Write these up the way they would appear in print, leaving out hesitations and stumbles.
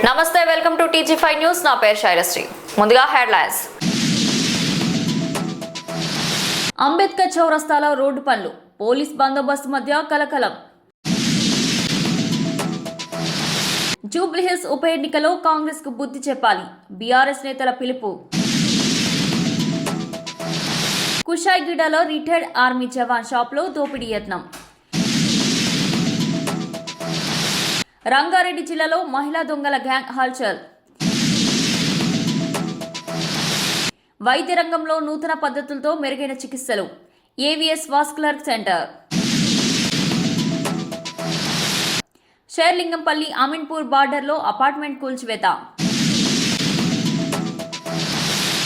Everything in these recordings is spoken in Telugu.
నమస్తే, వెల్కమ్ టు TG5 న్యూస్. నా పేరు శైలశ్రీ. ముందుగా హెడ్లైన్స్. అంబేద్కర్ చౌరస్తాలో రోడ్డు పనులు, పోలీస్ బందోబస్తు మధ్య కలకలం. జూబ్లీహిల్స్ ఉప ఎన్నికలో కాంగ్రెస్ కు బుద్ధి చెప్పాలి, బీఆర్ఎస్ నేతల పిలుపు. కుషాయిగూడలో రిటైర్డ్ ఆర్మీ జవాన్ షాప్లో దోపిడీ యత్నం. రంగారెడ్డి జిల్లాలో మహిళా దొంగల గ్యాంగ్ హల్చల్. వైద్య రంగంలో నూతన పద్ధతులతో మెరుగైన చికిత్సలు, AVS vascular centre. Serilingampally Ameenpur బార్డర్లో అపార్ట్మెంట్ కూల్చివేత.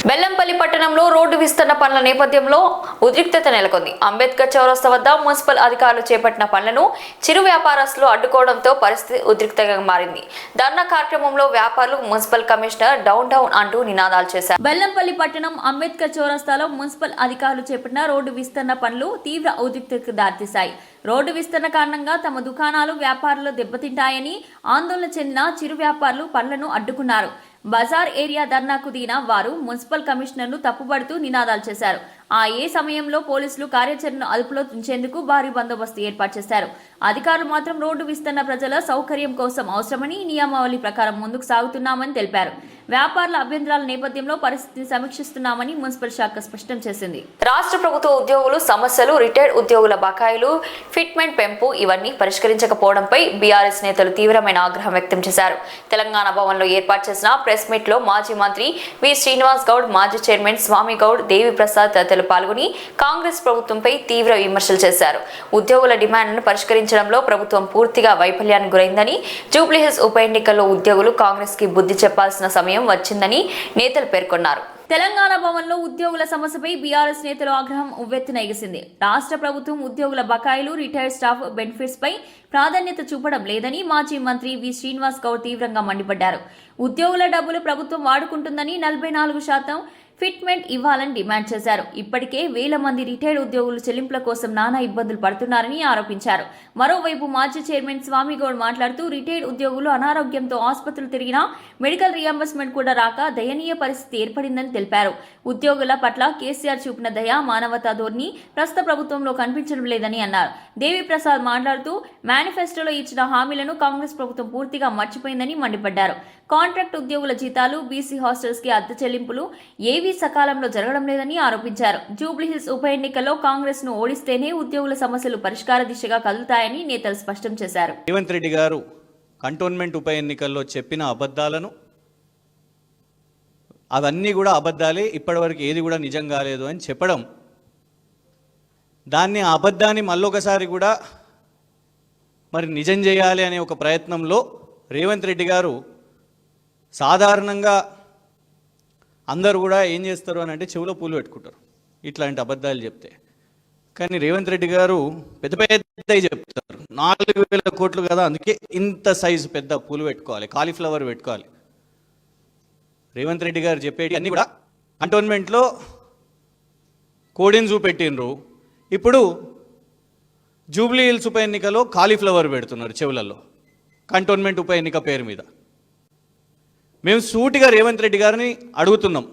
బెల్లంపల్లి పట్టణంలో రోడ్డు విస్తరణ పనుల నేపథ్యంలో ఉద్రిక్తత నెలకొంది. అంబేద్కర్ చౌరస్తా వద్ద మున్సిపల్ అధికారులు చేపట్టిన పనులను చిరు వ్యాపారస్తులు అడ్డుకోవడంతో పరిస్థితి ఉద్రిక్తంగా మారింది. ధర్నా కార్యక్రమంలో వ్యాపారులు మున్సిపల్ కమిషనర్ డౌన్ అంటూ నినాదాలు చేశారు. బెల్లంపల్లి పట్టణం అంబేద్కర్ చౌరస్తాలో మున్సిపల్ అధికారులు చేపట్టిన రోడ్డు విస్తరణ పనులు తీవ్ర ఉద్రిక్తతకు దారితీశాయి. రోడ్డు విస్తరణ కారణంగా తమ దుకాణాలు, వ్యాపారాలు దెబ్బతింటాయని ఆందోళన చెందిన చిరు వ్యాపారులు పనులను అడ్డుకున్నారు. బజార్ ఏరియా ధర్నాకు దిగిన వారు మున్సిపల్ కమిషనర్ను తప్పుపడుతూ నినాదాలు చేశారు. ఏ సమయంలో పోలీసులు కార్యాచరణను అదుపులో ఉంచేందుకు భారీ బందోబస్తు ఏర్పాటు చేశారు. అధికారులు మాత్రం రోడ్డు విస్తరణ ప్రజల సౌకర్యం కోసం అవసరమని నియమావళి ప్రకారం ముందుకు సాగుతున్నామని తెలిపారు. వ్యాపారుల అభ్యంతరాల నేపథ్యంలో పరిస్థితిని సమీక్షిస్తున్నామని మున్సిపల్ శాఖ స్పష్టం చేసింది. రాష్ట్ర ప్రభుత్వ ఉద్యోగులు సమస్యలు, రిటైర్డ్ ఉద్యోగుల బకాయిలు, ఫిట్మెంట్ పెంపు ఇవన్నీ పరిష్కరించకపోవడంపై బీఆర్ఎస్ నేతలు తీవ్రమైన ఆగ్రహం వ్యక్తం చేశారు. తెలంగాణ భవన్లో ఏర్పాటు చేసిన ప్రెస్ మీట్ లో మాజీ మంత్రి వి శ్రీనివాస్ గౌడ్, మాజీ చైర్మన్ స్వామి గౌడ్, దేవి ప్రసాద్ తదితరులు పాల్గొని కాంగ్రెస్ ప్రభుత్వంపై తీవ్ర విమర్శలు చేశారు. ఉద్యోగుల డిమాండ్లను పరిష్కరించడంలో ప్రభుత్వం పూర్తిగా వైఫల్యానికి గురైందని, జూబ్లీహిల్స్ ఉప ఎన్నికల్లో ఉద్యోగులు కాంగ్రెస్ కి బుద్ధి చెప్పాల్సిన సమయం వచ్చిందని నేతలు పేర్కొన్నారు. తెలంగాణ భవన్లో ఉద్యోగుల సమస్యపై బీఆర్ఎస్ నేతలు ఆగ్రహం ఉవ్వెత్తున ఎగిసింది. రాష్ట్ర ప్రభుత్వం ఉద్యోగుల బకాయిలు, రిటైర్డ్ స్టాఫ్ బెనిఫిట్స్ పై ప్రాధాన్యత చూపడం లేదని మాజీ మంత్రి వి శ్రీనివాస్ గౌడ్ తీవ్రంగా మండిపడ్డారు. ఉద్యోగుల డబ్బులు ప్రభుత్వం వాడుకుంటుందని 44% ఫిట్మెంట్ ఇవ్వాలని డిమాండ్ చేశారు. ఇప్పటికే వేల మంది రిటైర్డ్ ఉద్యోగులు చెల్లింపుల కోసం నానా ఇబ్బందులు పడుతున్నారని ఆరోపించారు. మరోవైపు మాజీ చైర్మన్ స్వామిగౌడ్ మాట్లాడుతూ రిటైర్డ్ ఉద్యోగులు అనారోగ్యంతో ఆసుపత్రులు తిరిగినా మెడికల్ రియంబర్స్మెంట్ కూడా రాక దయనీయ పరిస్థితి ఏర్పడిందని తెలిపారు. ఉద్యోగుల పట్ల కేసీఆర్ చూపిన దయ, మానవతా ధోరణి ప్రస్తుత ప్రభుత్వంలో కనిపించడం లేదని అన్నారు. దేవి ప్రసాద్ మాట్లాడుతూ మేనిఫెస్టోలో ఇచ్చిన హామీలను కాంగ్రెస్ ప్రభుత్వం పూర్తిగా మర్చిపోయిందని మండిపడ్డారు. కాంట్రాక్ట్ ఉద్యోగుల జీతాలు, బీసీ హాస్టల్స్ కి అద్దె చెల్లింపులు ఏవీ సకాలంలో జరగడం లేదని ఆరోపించారు. జూబ్లీహిల్స్ ఉప ఎన్నికల్లో కాంగ్రెస్ ను ఓడిస్తేనే ఉద్యోగుల సమస్యలు పరిష్కార దిశగా కదులుతాయని నేతలు స్పష్టం చేశారు. రేవంత్ రెడ్డి గారు కంటోన్మెంట్ ఉప ఎన్నికల్లో చెప్పిన అబద్ధాలను, అవన్నీ కూడా అబద్ధాలే, ఇప్పటివరకు ఏది కూడా నిజం కాలేదు అని చెప్పడం, దాన్ని ఆ అబద్ధాన్ని మళ్ళొకసారి కూడా మరి నిజం చేయాలి అనే ఒక ప్రయత్నంలో రేవంత్ రెడ్డి గారు సాధారణంగా అందరూ కూడా ఏం చేస్తారు అని అంటే చెవిలో పూలు పెట్టుకుంటారు ఇట్లాంటి అబద్ధాలు చెప్తే. కానీ రేవంత్ రెడ్డి గారు పెద్ద పెద్దవి చెప్తారు. 4,000 కోట్లు కదా, అందుకే ఇంత సైజు పెద్ద పూలు పెట్టుకోవాలి, కాలీఫ్లవర్ పెట్టుకోవాలి. రేవంత్ రెడ్డి గారు చెప్పేటి అన్నీ కూడా కంటోన్మెంట్లో కోడిని చూపెట్టినరు, ఇప్పుడు జూబ్లీ హిల్స్ ఉప ఎన్నికలో కాలీఫ్లవర్ పెడుతున్నారు చెవులలో కంటోన్మెంట్ ఉప ఎన్నిక పేరు మీద. మేము సూటిగా రేవంత్ రెడ్డి గారిని అడుగుతున్నాం.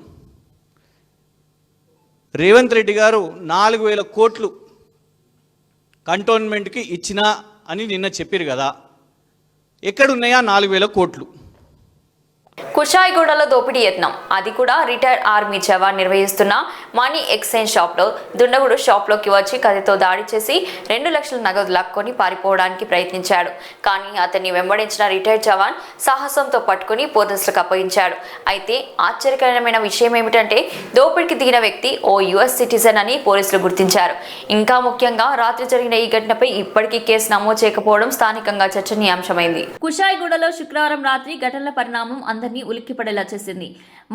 రేవంత్ రెడ్డి గారు 4,000 కోట్లు కంటోన్మెంట్కి ఇచ్చినా అని నిన్న చెప్పారు కదా, ఎక్కడున్నాయా 4,000 కోట్లు? కుషాయిగూడలో దోపిడీ యత్నం, అది కూడా రిటైర్డ్ ఆర్మీ జవాన్ నిర్వహిస్తున్న మనీ ఎక్స్చేంజ్ షాప్లో. దుండగుడు షాప్లోకి వచ్చి కత్తితో దాడి చేసి 2 లక్షల నగదు లాక్కొని పారిపోవడానికి ప్రయత్నించాడు. కానీ అతన్ని వెంబడించిన రిటైర్డ్ జవాన్ సాహసంతో పట్టుకుని పోలీసులకు అప్పగించాడు. అయితే ఆశ్చర్యకరమైన విషయం ఏమిటంటే దోపిడీకి దిగిన వ్యక్తి ఓ యుఎస్ సిటిజన్ అని పోలీసులు గుర్తించారు. ఇంకా ముఖ్యంగా రాత్రి జరిగిన ఈ ఘటనపై ఇప్పటికీ కేసు నమోదు చేయకపోవడం స్థానికంగా చర్చనీయాంశమైంది. కుషాయిగూడలో శుక్రవారం రాత్రి ఘటనల పరిణామం అందరినీ ఉలిక్కిపడేలా చేసింది.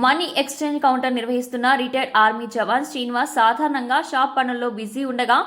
మనీ ఎక్స్చేంజ్ కౌంటర్ నిర్వహిస్తున్న రిటైర్డ్ ఆర్మీ జవాన్ శ్రీనివాస్ సాధారణంగా షాప్ పనుల్లో బిజీ ఉండగా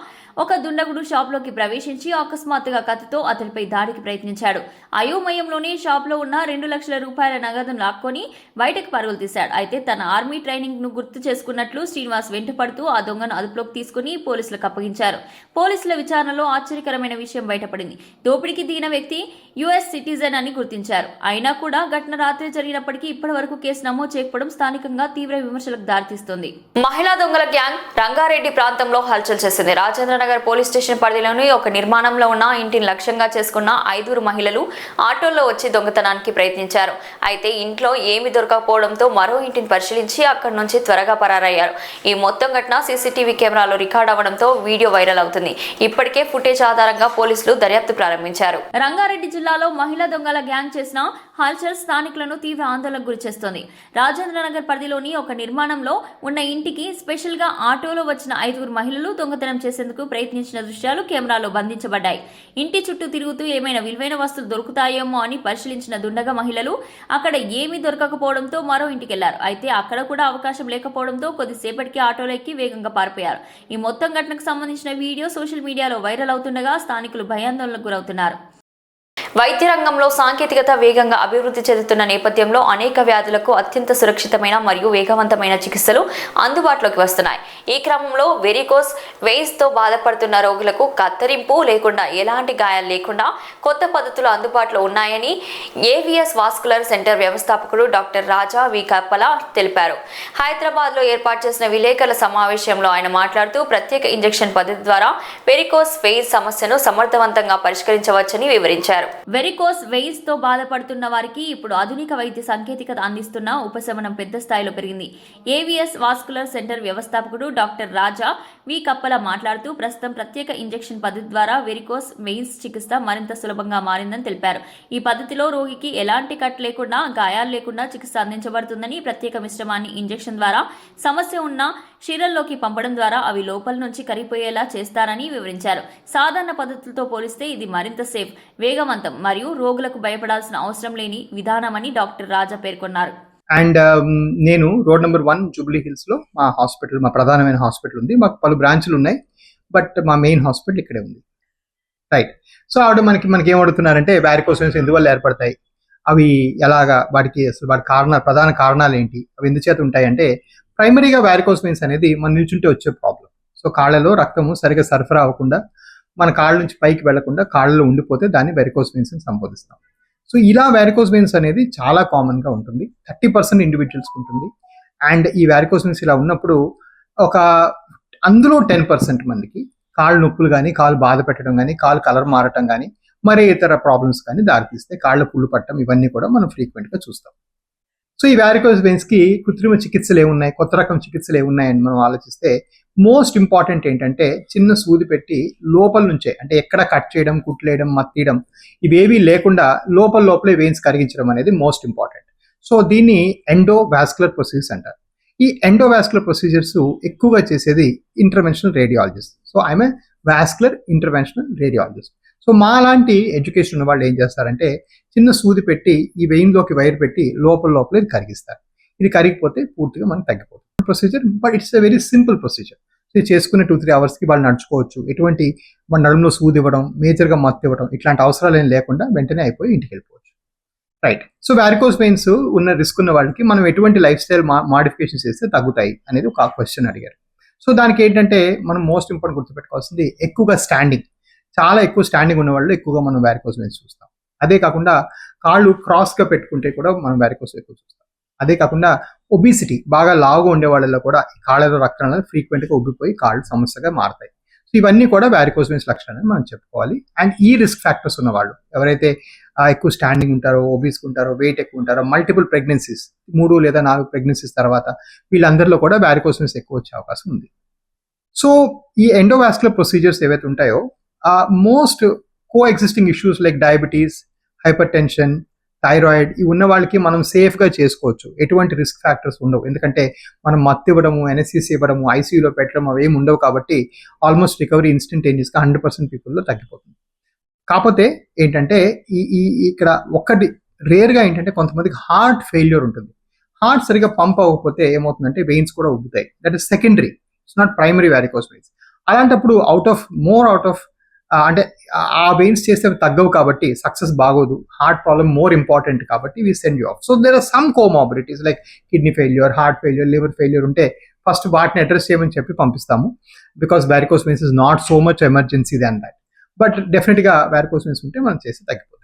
ఒక దుండగుడు షాప్లోకి ప్రవేశించి అకస్మాత్తుగా కత్తితో అతడిపై దాడికి ప్రయత్నించాడు. అయోమయంలోనే షాప్లో ఉన్న 2 లక్షల రూపాయల నగదును లాక్కొని బయటకు పరుగులు తీశాడు. అయితే తన ఆర్మీ ట్రైనింగ్ ను గుర్తు చేసుకున్నట్లు శ్రీనివాస్ వెంటపడుతూ ఆ దొంగను అదుపులోకి తీసుకుని పోలీసులకు అప్పగించారు. పోలీసుల విచారణలో ఆశ్చర్యకరమైన విషయం బయటపడింది. దోపిడీకి దిగిన వ్యక్తి యుఎస్ సిటిజన్ అని గుర్తించారు. అయినా కూడా ఘటన రాత్రి జరిగినప్పటికీ ఇప్పటి వరకు కేసు నమోదు చేయకపోవడం స్థానికంగా తీవ్ర విమర్శలకు దారితీస్తుంది. మహిళా దొంగల గ్యాంగ్ రంగారెడ్డి ప్రాంతంలో హల్చల్ చేసింది. రాజేంద్రనగర్ పోలీస్ స్టేషన్ పరిధిలోని ఒక నిర్మాణంలో ఉన్న ఇంటిని లక్ష్యంగా చేసుకున్న 5 మహిళలు ఆటోల్లో వచ్చి దొంగతనానికి ప్రయత్నించారు. అయితే ఇంట్లో ఏమి దొరకకపోవడంతో మరో ఇంటిని పరిశీలించి అక్కడి నుంచి త్వరగా పరారయ్యారు. ఈ మొత్తం ఘటన సీసీటీవీ కెమెరాలో రికార్డ్ అవ్వడంతో వీడియో వైరల్ అవుతుంది. ఇప్పటికే ఫుటేజ్ ఆధారంగా పోలీసులు దర్యాప్తు ప్రారంభించారు. రంగారెడ్డి జిల్లాలో మహిళా దొంగల గ్యాంగ్ చేసిన హల్చల్ స్థానికులను తీవ్ర ఆందోళనకు గురిచేస్తోంది. రాజేంద్రనగర్ పరిధిలోని ఒక నిర్మాణంలో ఉన్న ఇంటికి స్పెషల్ గా ఆటోలో వచ్చిన 5 మహిళలు దొంగతనం చేసేందుకు ప్రయత్నించిన దృశ్యాలు కెమెరాలో బంధించబడ్డాయి. ఇంటి చుట్టూ తిరుగుతూ ఏమైనా విలువైన వస్తువులు దొరుకుతాయేమో అని పరిశీలించిన దుండగ మహిళలు అక్కడ ఏమీ దొరకకపోవడంతో మరో ఇంటికెళ్లారు. అయితే అక్కడ కూడా అవకాశం లేకపోవడంతో కొద్దిసేపటికి ఆటోలో ఎక్కి వేగంగా పారిపోయారు. ఈ మొత్తం ఘటనకు సంబంధించిన వీడియో సోషల్ మీడియాలో వైరల్ అవుతుండగా స్థానికులు భయాందోళనకు గురవుతున్నారు. వైద్య రంగంలో సాంకేతికత వేగంగా అభివృద్ధి చెందుతున్న నేపథ్యంలో అనేక వ్యాధులకు అత్యంత సురక్షితమైన మరియు వేగవంతమైన చికిత్సలు అందుబాటులోకి వస్తున్నాయి. ఈ క్రమంలో వెరికోస్ వెయిన్స్తో బాధపడుతున్న రోగులకు కత్తిరింపు లేకుండా ఎలాంటి గాయాలు లేకుండా కొత్త పద్ధతులు అందుబాటులో ఉన్నాయని ఏవిఎస్ వాస్కులర్ సెంటర్ వ్యవస్థాపకుడు డాక్టర్ రాజా వి కప్పల తెలిపారు. హైదరాబాద్లో ఏర్పాటు చేసిన విలేకరుల సమావేశంలో ఆయన మాట్లాడుతూ ప్రత్యేక ఇంజెక్షన్ పద్ధతి ద్వారా వెరికోస్ వెయిన్స్ సమస్యను సమర్థవంతంగా పరిష్కరించవచ్చని వివరించారు. వెరికోస్ వెయిన్స్ తో బాధపడుతున్న వారికి ఇప్పుడు ఆధునిక వైద్య సాంకేతికత అందిస్తున్న ఉపశమనం పెద్ద స్థాయిలో పెరిగింది. ఏవిఎస్ వాస్కులర్ సెంటర్ వ్యవస్థాపకుడు డాక్టర్ రాజా వి కప్పల మాట్లాడుతూ ప్రస్తుతం ప్రత్యేక ఇంజెక్షన్ పద్ధతి ద్వారా వెరికోస్ వెయిన్స్ చికిత్స మరింత సులభంగా మారిందని తెలిపారు. ఈ పద్ధతిలో రోగికి ఎలాంటి కట్ లేకుండా గాయాలు లేకుండా చికిత్స అందించబడుతుందని, ప్రత్యేక మిశ్రమాన్ని ఇంజెక్షన్ ద్వారా సమస్య ఉన్న శరీరంలోకి పంపడం ద్వారా అవి లోపల నుంచి కరిగిపోయేలా చేస్తారని వివరించారు. సాధారణ పద్ధతులతో పోలిస్తే ఇది మరింత సేఫ్, వేగవంతం మరియు రోగులకు భయపడాల్సిన అవసరం లేని విధానమని డాక్టర్ రాజా పేర్కొన్నారు. అండ్ నేను రోడ్ నెంబర్ 1 జూబ్లీ హిల్స్ లో మా హాస్పిటల్, మా ప్రధానమైన హాస్పిటల్ ఉంది. మాకు పలు బ్రాంచ్లు ఉన్నాయి, బట్ మా మెయిన్ హాస్పిటల్ ఇక్కడే ఉంది. రైట్. సో ఆవిడ మనకి ఏం అడుగుతున్నారంటే వారికోస్ వెయిన్స్ ఎందువల్ల ఏర్పడతాయి, అవి ఎలాగా, వాటికి అసలు వాటి ప్రధాన కారణాలు ఏంటి, అవి ఎందుచేత ఉంటాయి అంటే, ప్రైమరీగా వారికోస్ వెయిన్స్ అనేది మన నిల్చుంటే వచ్చే ప్రాబ్లం. సో కాళ్ళలో రక్తము సరిగా సరఫరా అవ్వకుండా మన కాళ్ళ నుంచి పైకి వెళ్లకుండా కాళ్ళలో ఉండిపోతే దాన్ని వారికోస్ వెయిన్స్ అని సంబోధిస్తాం. సో ఇలా వారికోస్ వెయిన్స్ అనేది చాలా కామన్ గా ఉంటుంది, 30% ఇండివిజువల్స్ ఉంటుంది. అండ్ ఈ వారికోస్ వెయిన్స్ ఇలా ఉన్నప్పుడు అందులో 10% మందికి కాళ్ళు నొప్పులు కానీ, కాళ్ళు బాధ పెట్టడం కానీ, కాళ్ళు కలర్ మారటం కానీ, మరే ఇతర ప్రాబ్లమ్స్ కానీ దారితీస్తే కాళ్ళ పుళ్ళు పట్టడం, ఇవన్నీ కూడా మనం ఫ్రీక్వెంట్ గా చూస్తాం. సో ఈ వారికోస్ వెయిన్స్ కి కృత్రిమ చికిత్సలు ఏమున్నాయి, కొత్త రకం చికిత్సలు ఏమున్నాయని మనం ఆలోచిస్తే మోస్ట్ ఇంపార్టెంట్ ఏంటంటే చిన్న సూది పెట్టి లోపల నుంచే, అంటే ఎక్కడ కట్ చేయడం, కుట్లేయడం, మత్తీయడం ఇవేవీ లేకుండా లోపలే వెయిన్స్ కరిగించడం అనేది మోస్ట్ ఇంపార్టెంట్. సో దీన్ని ఎండోవాస్కులర్ ప్రొసీజర్స్ అంటారు. ఈ ఎండోవాస్కులర్ ప్రొసీజర్స్ ఎక్కువగా చేసేది interventional radiologist. So I'm a vascular interventional radiologist. So మా లాంటి ఎడ్యుకేషన్ ఉన్న వాళ్ళు ఏం చేస్తారంటే చిన్న సూది పెట్టి ఈ వెయిన్లోకి వైర్ పెట్టి లోపల ఇది కరిగిస్తారు. ఇది కరిగిపోతే పూర్తిగా మనకు తగ్గిపోతుంది procedure. But it's a very simple procedure. So ఇది చేసుకునే 2-3 అవర్స్కి వాళ్ళు నడుచుకోవచ్చు. ఎటువంటి మన నడుములో సూది ఇవ్వడం, మేజర్గా మత్తు ఇవ్వడం ఇట్లాంటి అవసరాలు ఏం లేకుండా వెంటనే అయిపోయి ఇంటికి వెళ్ళిపోవచ్చు. రైట్. సో వారికోస్ వెయిన్స్ ఉన్న రిస్క్ ఉన్న వాళ్ళకి మనం ఎటువంటి లైఫ్ స్టైల్ మాడిఫికేషన్స్ చేస్తే తగ్గుతాయి అనేది ఒక క్వశ్చన్ అడిగారు. సో దానికి ఏంటంటే మనం మోస్ట్ ఇంపార్టెంట్ గుర్తుపెట్టుకోవాల్సింది ఎక్కువగా స్టాండింగ్, చాలా ఎక్కువ స్టాండింగ్ ఉన్న వాళ్ళు ఎక్కువగా మనం వారికోస్ వెయిన్స్ చూస్తాం. అదే కాకుండా కాళ్ళు క్రాస్గా పెట్టుకుంటే కూడా మనం వారికోస్ ఎక్కువ చూస్తాం. అదే కాకుండా ఒబిసిటీ, బాగా లావుగా ఉండే వాళ్ళలో కూడా కాళ్ళలో రక్తం అనేది ఫ్రీక్వెంట్గా ఉబ్బిపోయి కాళ్ళు సమస్యగా మారుతాయి. సో ఇవన్నీ కూడా వారికోస్ వెయిన్స్ లక్షణాలు మనం చెప్పుకోవాలి. అండ్ ఈ రిస్క్ ఫ్యాక్టర్స్ ఉన్న వాళ్ళు ఎవరైతే ఎక్కువ స్టాండింగ్ ఉంటారో, ఒబీస్గా ఉంటారో, వెయిట్ ఎక్కువ ఉంటారో, మల్టిపుల్ ప్రెగ్నెన్సీస్ 3 లేదా 4 ప్రెగ్నెన్సీస్ తర్వాత వీళ్ళందరిలో కూడా వారికోస్ వెయిన్స్ ఎక్కువ వచ్చే అవకాశం ఉంది. సో ఈ ఎండోవాస్కులర్ ప్రొసీజర్స్ ఏవైతే ఉంటాయో most coexisting issues like diabetes, hypertension, thyroid ఇవి ఉన్న వాళ్ళకి మనం సేఫ్గా చేసుకోవచ్చు. ఎటువంటి రిస్క్ ఫ్యాక్టర్స్ ఉండవు, ఎందుకంటే మనం మత్తు ఇవ్వడము, ఎన్ఎస్సీసీ ఇవ్వడము, ఐసీయూలో పెట్టడం అవేమి ఉండవు. కాబట్టి ఆల్మోస్ట్ రికవరీ ఇన్స్టంటేనియస్గా 100% పీపుల్లో తగ్గిపోతుంది. కాకపోతే ఏంటంటే ఇక్కడ ఒక్కటి రేర్గా ఏంటంటే కొంతమందికి హార్ట్ ఫెయిల్యూర్ ఉంటుంది. హార్ట్ సరిగా పంప్ అవ్వకపోతే ఏమవుతుందంటే వెయిన్స్ కూడా ఉబ్బుతాయి. That is secondary, it's not primary varicose veins. అలాంటప్పుడు అవుట్ ఆఫ్ అంటే ఆ వెయిన్స్ చేస్తే తగ్గవు కాబట్టి సక్సెస్ బాగోదు, హార్ట్ ప్రాబ్లమ్ మోర్ ఇంపార్టెంట్ కాబట్టి we send you off. So there are some comorbidities like kidney failure, heart failure, liver failure ఉంటే ఫస్ట్ వాటిని అడ్రస్ చేయమని చెప్పి పంపిస్తాము. Because varicose veins is not so much emergency than that. But డెఫినెట్గా వారికోస్ వెయిన్స్ ఉంటే మనం చేసి తగ్గిపోతాయి.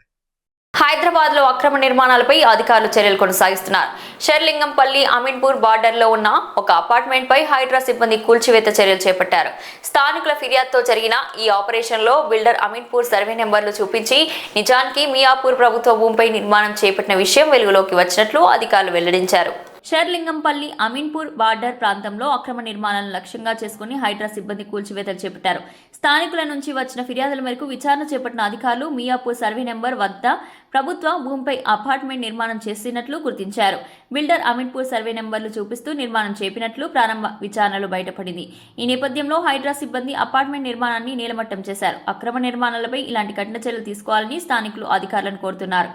హైదరాబాద్ లో అక్రమ నిర్మాణాలపై అధికారులు చర్యలు కొనసాగిస్తున్నారు. షెర్లింగంపల్లి అమీన్పూర్ బార్డర్ లో ఉన్న ఒక అపార్ట్మెంట్ పై హైడ్రా సిబ్బంది కూల్చివేత చర్యలు చేపట్టారు. స్థానికుల ఫిర్యాదుతో జరిగిన ఈ ఆపరేషన్ లో బిల్డర్ అమీన్పూర్ సర్వే నెంబర్లు చూపించి నిజానికి మియాపూర్ ప్రభుత్వ భూమిపై నిర్మాణం చేపట్టిన విషయం వెలుగులోకి వచ్చినట్లు అధికారులు వెల్లడించారు. షెర్లింగంపల్లి అమీన్పూర్ బార్డర్ ప్రాంతంలో అక్రమ నిర్మాణాలను లక్ష్యంగా చేసుకుని హైడ్రా సిబ్బంది కూల్చివేతలు చేపట్టారు. స్థానికుల నుంచి వచ్చిన ఫిర్యాదుల మేరకు విచారణ చేపట్టిన అధికారులు మియాపూర్ సర్వే నెంబర్ వద్ద ప్రభుత్వ భూమిపై అపార్ట్మెంట్ నిర్మాణం చేసినట్లు గుర్తించారు. బిల్డర్ అమీన్పూర్ సర్వే నెంబర్లు చూపిస్తూ నిర్మాణం చేపినట్లు ప్రారంభ విచారణలో బయటపడింది. ఈ నేపథ్యంలో హైడ్రా సిబ్బంది అపార్ట్మెంట్ నిర్మాణాన్ని నేలమట్టం చేశారు. అక్రమ నిర్మాణాలపై ఇలాంటి కఠిన చర్యలు తీసుకోవాలని స్థానికులు అధికారులను కోరుతున్నారు.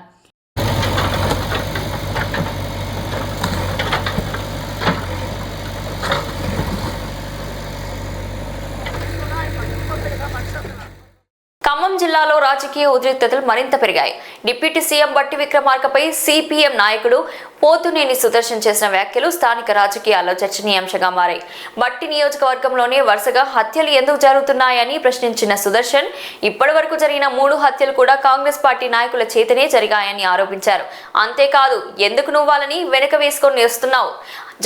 ఖమ్మం జిల్లాలో రాజకీయ ఉద్రిక్తతలు మరింత పెరిగాయి. డిప్యూటీ సీఎం బట్టి విక్రమార్కపై సిపిఎం నాయకుడు పోతునేని సుదర్శన్ చేసిన వ్యాఖ్యలు స్థానిక రాజకీయాల్లో చర్చనీయాంశంగా మారాయి. బట్టి నియోజకవర్గంలోనే వరుసగా హత్యలు ఎందుకు జరుగుతున్నాయని ప్రశ్నించిన సుదర్శన్ ఇప్పటి వరకు జరిగిన 3 హత్యలు కూడా కాంగ్రెస్ పార్టీ నాయకుల చేతనే జరిగాయని ఆరోపించారు. అంతేకాదు, ఎందుకు నువ్వాలని వెనక వేసుకొని వస్తున్నావు,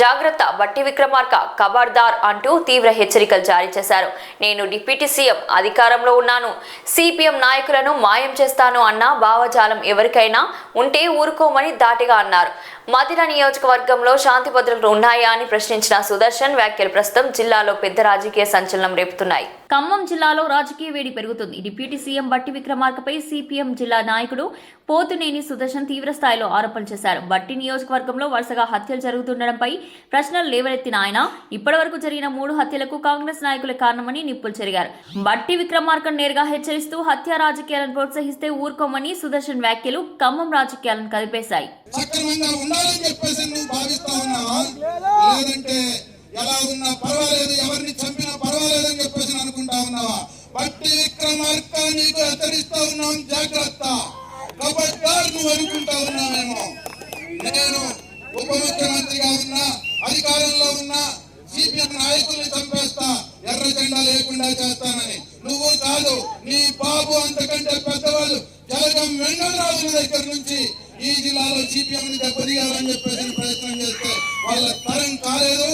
జాగ్రత్త బట్టి విక్రమార్క, ఖబర్దార్ అంటూ తీవ్ర హెచ్చరికలు జారీ చేశారు. నేను డిప్యూటీ సీఎం, అధికారంలో ఉన్నాను, సిపిఎం నాయకులను మాయం చేస్తాను అన్న భావజాలం ఎవరికైనా ఉంటే ఊరుకోమని ధాటిగా అన్నారు. మదిర నియోజకవర్గంలో శాంతి భద్రతలు ఉన్నాయా అని ప్రశ్నించిన సుదర్శన్ వ్యాఖ్యలు ప్రస్తుతం జిల్లాలో పెద్ద రాజకీయ సంచలనం రేపుతున్నాయి. ఖమ్మం జిల్లాలో రాజకీయ వేడి పెరుగుతుంది. డిప్యూటీ సీఎం బట్టి విక్రమార్కపై సిపిఎం జిల్లా నాయకుడు పోతునేని సుదర్శన్ తీవ్ర స్థాయిలో ఆరోపణలు చేశారు. బట్టి నియోజకవర్గంలో వరుసగా హత్యలు జరుగుతుండడంపై ప్రశ్నలు లేవనెత్తిన ఆయన ఇప్పటివరకు జరిగిన 3 హత్యలకు కాంగ్రెస్ నాయకులే కారణమని నిప్పులు చెరిగారు. బట్టి విక్రమార్కను నేరుగా హెచ్చరిస్తూ హత్య రాజకీయాలను ప్రోత్సహిస్తే ఊరుకోమని సుదర్శన్ వ్యాఖ్యలు ఖమ్మం రాజకీయాలను కదిపేశాయి. ఎలా ఉన్నా పర్వాలేదు, ఎవరిని చంపినా పర్వాలేదని చెప్పేసి అనుకుంటా ఉన్నావా? బట్టి విక్రమార్క నీకు హెచ్చరిస్తా ఉన్నాం, జాగ్రత్త, ఖబర్దార్ నువ్వు అనుకుంటా ఉన్నావేమో. నేను ఉప ముఖ్యమంత్రిగా ఉన్నా, అధికారంలో ఉన్నా, సిపిఎం నాయకుల్ని చంపేస్తా, ఎర్ర జెండా లేకుండా చేస్తానని. నువ్వు కాదు, నీ బాబు అంతకంటే పెద్దవాళ్ళు జలగం వెంగళరాజుల దగ్గర నుంచి ఈ జిల్లాలో సిపిఎం ని దెబ్బతీయాలని చెప్పేసి ప్రయత్నం చేస్తే వాళ్ళ తరం కాలేదు.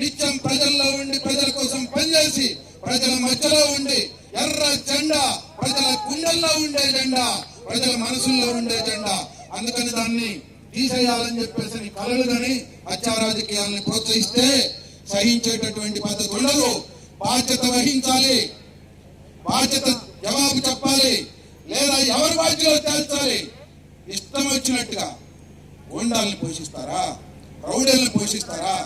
నిత్యం ప్రజల్లో ఉండి, ప్రజల కోసం పనిచేసి, ప్రజల మధ్యలో ఉండి, ఎర్ర జెండా ప్రజల గుండెల్లో ఉండే జెండా, ప్రజల మనసుల్లో ఉండే జెండా. అందుకని దాన్ని తీసేయాలని చెప్పేసి కలలు కానీ హత్యా రాజకీయాలను ప్రోత్సహిస్తే సహించేటటువంటి పద్ధతి ఉండదు. బాధ్యత వహించాలి, బాధ్యత జవాబు చెప్పాలి, లేదా ఎవరి బాధ్యతలో తేల్చాలి. ఇష్టం వచ్చినట్టుగా గుండాలను పోషిస్తారా, రౌడీలను పోషిస్తారా?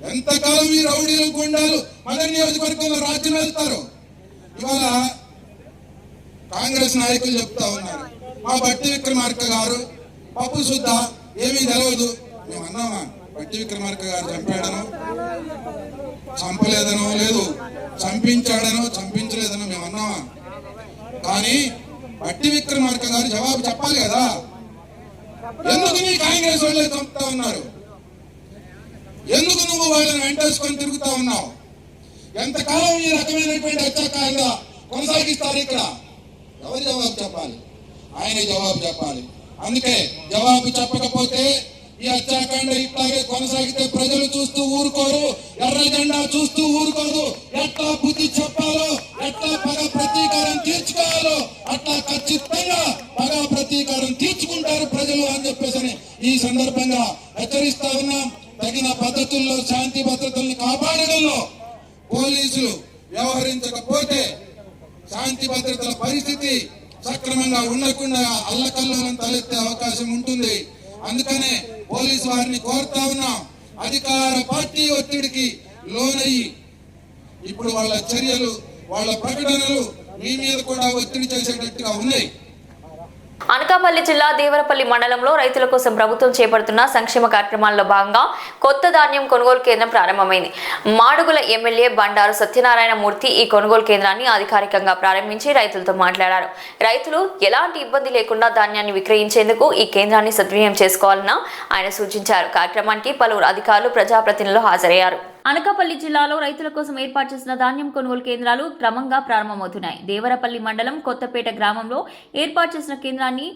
ఎంతకాలం ఈ రౌడీలు గుండాలు మన నియోజకవర్గంలో రాజ్యం వెళ్తారు? ఇవాళ కాంగ్రెస్ నాయకులు చెప్తా ఉన్నారు, మా బట్టి విక్రమార్క గారు పప్పు శుద్ధ, ఏమీ తెలవదు. మేము అన్నామా బట్టి విక్రమార్క గారు చంపాడనో చంపలేదనో, లేదు చంపించాడనో చంపించలేదనో మేము అన్నామా? కానీ బట్టి విక్రమార్క గారు జవాబు చెప్పాలి కదా. ఎందుకు నీ కాంగ్రెస్ వాళ్ళే చంపుతా ఉన్నారు? ఎందుకు నువ్వు వాళ్ళని వెంటేసుకొని తిరుగుతా ఉన్నావు? ఎంతకాలం ఈ రకమైనటువంటి హత్యాకాండ కొనసాగిస్తారు? ఇక్కడ ఎవరు జవాబు చెప్పాలి? ఆయనే జవాబు చెప్పాలి. అందుకే జవాబు చెప్పకపోతే ఈ హత్యాకాండ ఇట్లాగే కొనసాగితే ప్రజలు చూస్తూ ఊరుకోరు, ఎర్ర జెండా చూస్తూ ఊరుకోదు. ఎట్లా బుద్ధి చెప్పాలో, ఎట్లా పగ ప్రతీకారం తీర్చుకోవాలో అట్లా ఖచ్చితంగా పగ ప్రతీకారం తీర్చుకుంటారు ప్రజలు అని చెప్పేసి ఈ సందర్భంగా హెచ్చరిస్తా ఉన్నాం. తగిన పద్ధతుల్లో శాంతి భద్రతల్ని కాపాడడంలో పోలీసులు వ్యవహరించకపోతే శాంతి భద్రతల పరిస్థితి సక్రమంగా ఉండకుండా అల్లకల్లోలం తలెత్తే అవకాశం ఉంటుంది. అందుకనే పోలీసు వారిని కోరుతా ఉన్నాం, అధికార పార్టీ ఒత్తిడికి లోనయ్యి ఇప్పుడు వాళ్ళ చర్యలు, వాళ్ళ ప్రకటనలు మీ మీద కూడా ఒత్తిడి చేసేటట్టుగా ఉన్నాయి. అనకాపల్లి జిల్లా దేవరపల్లి మండలంలో రైతుల కోసం ప్రభుత్వం చేపడుతున్న సంక్షేమ కార్యక్రమాల్లో భాగంగా కొత్త ధాన్యం కొనుగోలు కేంద్రం ప్రారంభమైంది. మాడుగుల ఎమ్మెల్యే బండారు సత్యనారాయణ మూర్తి ఈ కొనుగోలు కేంద్రాన్ని అధికారికంగా ప్రారంభించి రైతులతో మాట్లాడారు. రైతులు ఎలాంటి ఇబ్బంది లేకుండా ధాన్యాన్ని విక్రయించేందుకు ఈ కేంద్రాన్ని సద్వినియోగం చేసుకోవాలని ఆయన సూచించారు. కార్యక్రమానికి పలువురు అధికారులు, ప్రజాప్రతినిధులు హాజరయ్యారు. అనకాపల్లి జిల్లాలో రైతుల కోసం ఏర్పాటు చేసిన ధాన్యం కొనుగోలు కేంద్రాలు క్రమంగా ప్రారంభమవుతున్నాయి. దేవరపల్లి మండలం కొత్తపేట గ్రామంలో ఏర్పాటు చేసిన కేంద్రాన్ని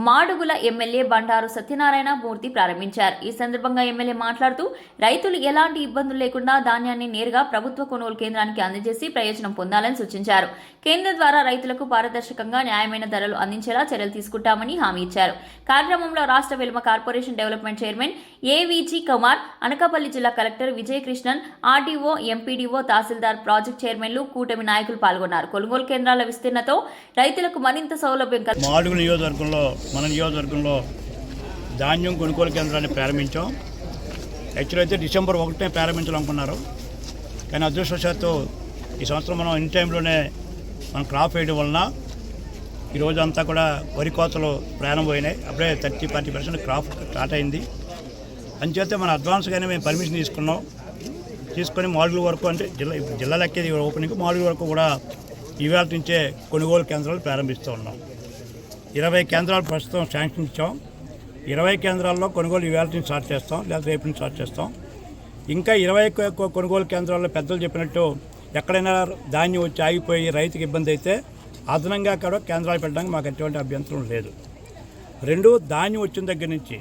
మాడుగుల ఎమ్మెల్యే బండారు సత్యనారాయణ మూర్తి ప్రారంభించారు. ఈ సందర్భంగా ఎమ్మెల్యే మాట్లాడుతూ రైతులు ఎలాంటి ఇబ్బందులు లేకుండా ధాన్యాన్ని నేరుగా ప్రభుత్వ కొనుగోలు కేంద్రానికి అందజేసి ప్రయోజనం పొందాలని సూచించారు. కేంద్రం ద్వారా రైతులకు పారదర్శకంగా న్యాయమైన ధరలు అందించేలా చర్యలు తీసుకుంటామని హామీ ఇచ్చారు. కార్యక్రమంలో రాష్ట్ర Velma corporation development chairman AVG Kumar, Anakapalli జిల్లా కలెక్టర్ విజయకృష్ణన్, ఆర్డీఓ, ఎంపీడీఓ, తహసీల్దార్, ప్రాజెక్ట్ చైర్మన్లు, కూటమి నాయకులు పాల్గొన్నారు. కొనుగోలు కేంద్రాల విస్తీర్ణతో రైతులకు మరింత సౌలభ్యం మన నియోజకవర్గంలో ధాన్యం కొనుగోలు కేంద్రాన్ని ప్రారంభించాం. యాక్చువల్ అయితే డిసెంబర్ 1 ప్రారంభించాలనుకున్నారు. కానీ అదృష్టవశాత్తు ఈ సంవత్సరం మనం ఇన్ టైంలోనే మనం క్రాప్ వేయడం వలన ఈరోజు అంతా కూడా వరి కోతలు ప్రారంభమైనాయి. అప్పుడే 30-40% క్రాప్ స్టార్ట్ అయింది. అంచేతే మన అడ్వాన్స్గానే మేము పర్మిషన్ తీసుకొని మాడుగుల వరకు, అంటే జిల్లా లెక్కేది ఓపెనింగ్, మాడుగుల వరకు కూడా ఇవాళ నుంచే కొనుగోలు కేంద్రాలు ప్రారంభిస్తూ ఉన్నాం. 20 కేంద్రాలు ప్రస్తుతం శాంక్షన్ ఇచ్చాం. 20 కేంద్రాల్లో కొనుగోలు ఇవాళ నుంచి స్టార్ట్ చేస్తాం, లేదా రేపు నుంచి స్టార్ట్ చేస్తాం. ఇంకా 20 కొనుగోలు కేంద్రాల్లో పెద్దలు చెప్పినట్టు ఎక్కడైనా ధాన్యం వచ్చి ఆగిపోయి రైతుకి ఇబ్బంది అయితే అదనంగా కూడా కేంద్రాలు పెట్టడానికి మాకు ఎటువంటి అభ్యంతరం లేదు. 2, ధాన్యం వచ్చిన దగ్గర నుంచి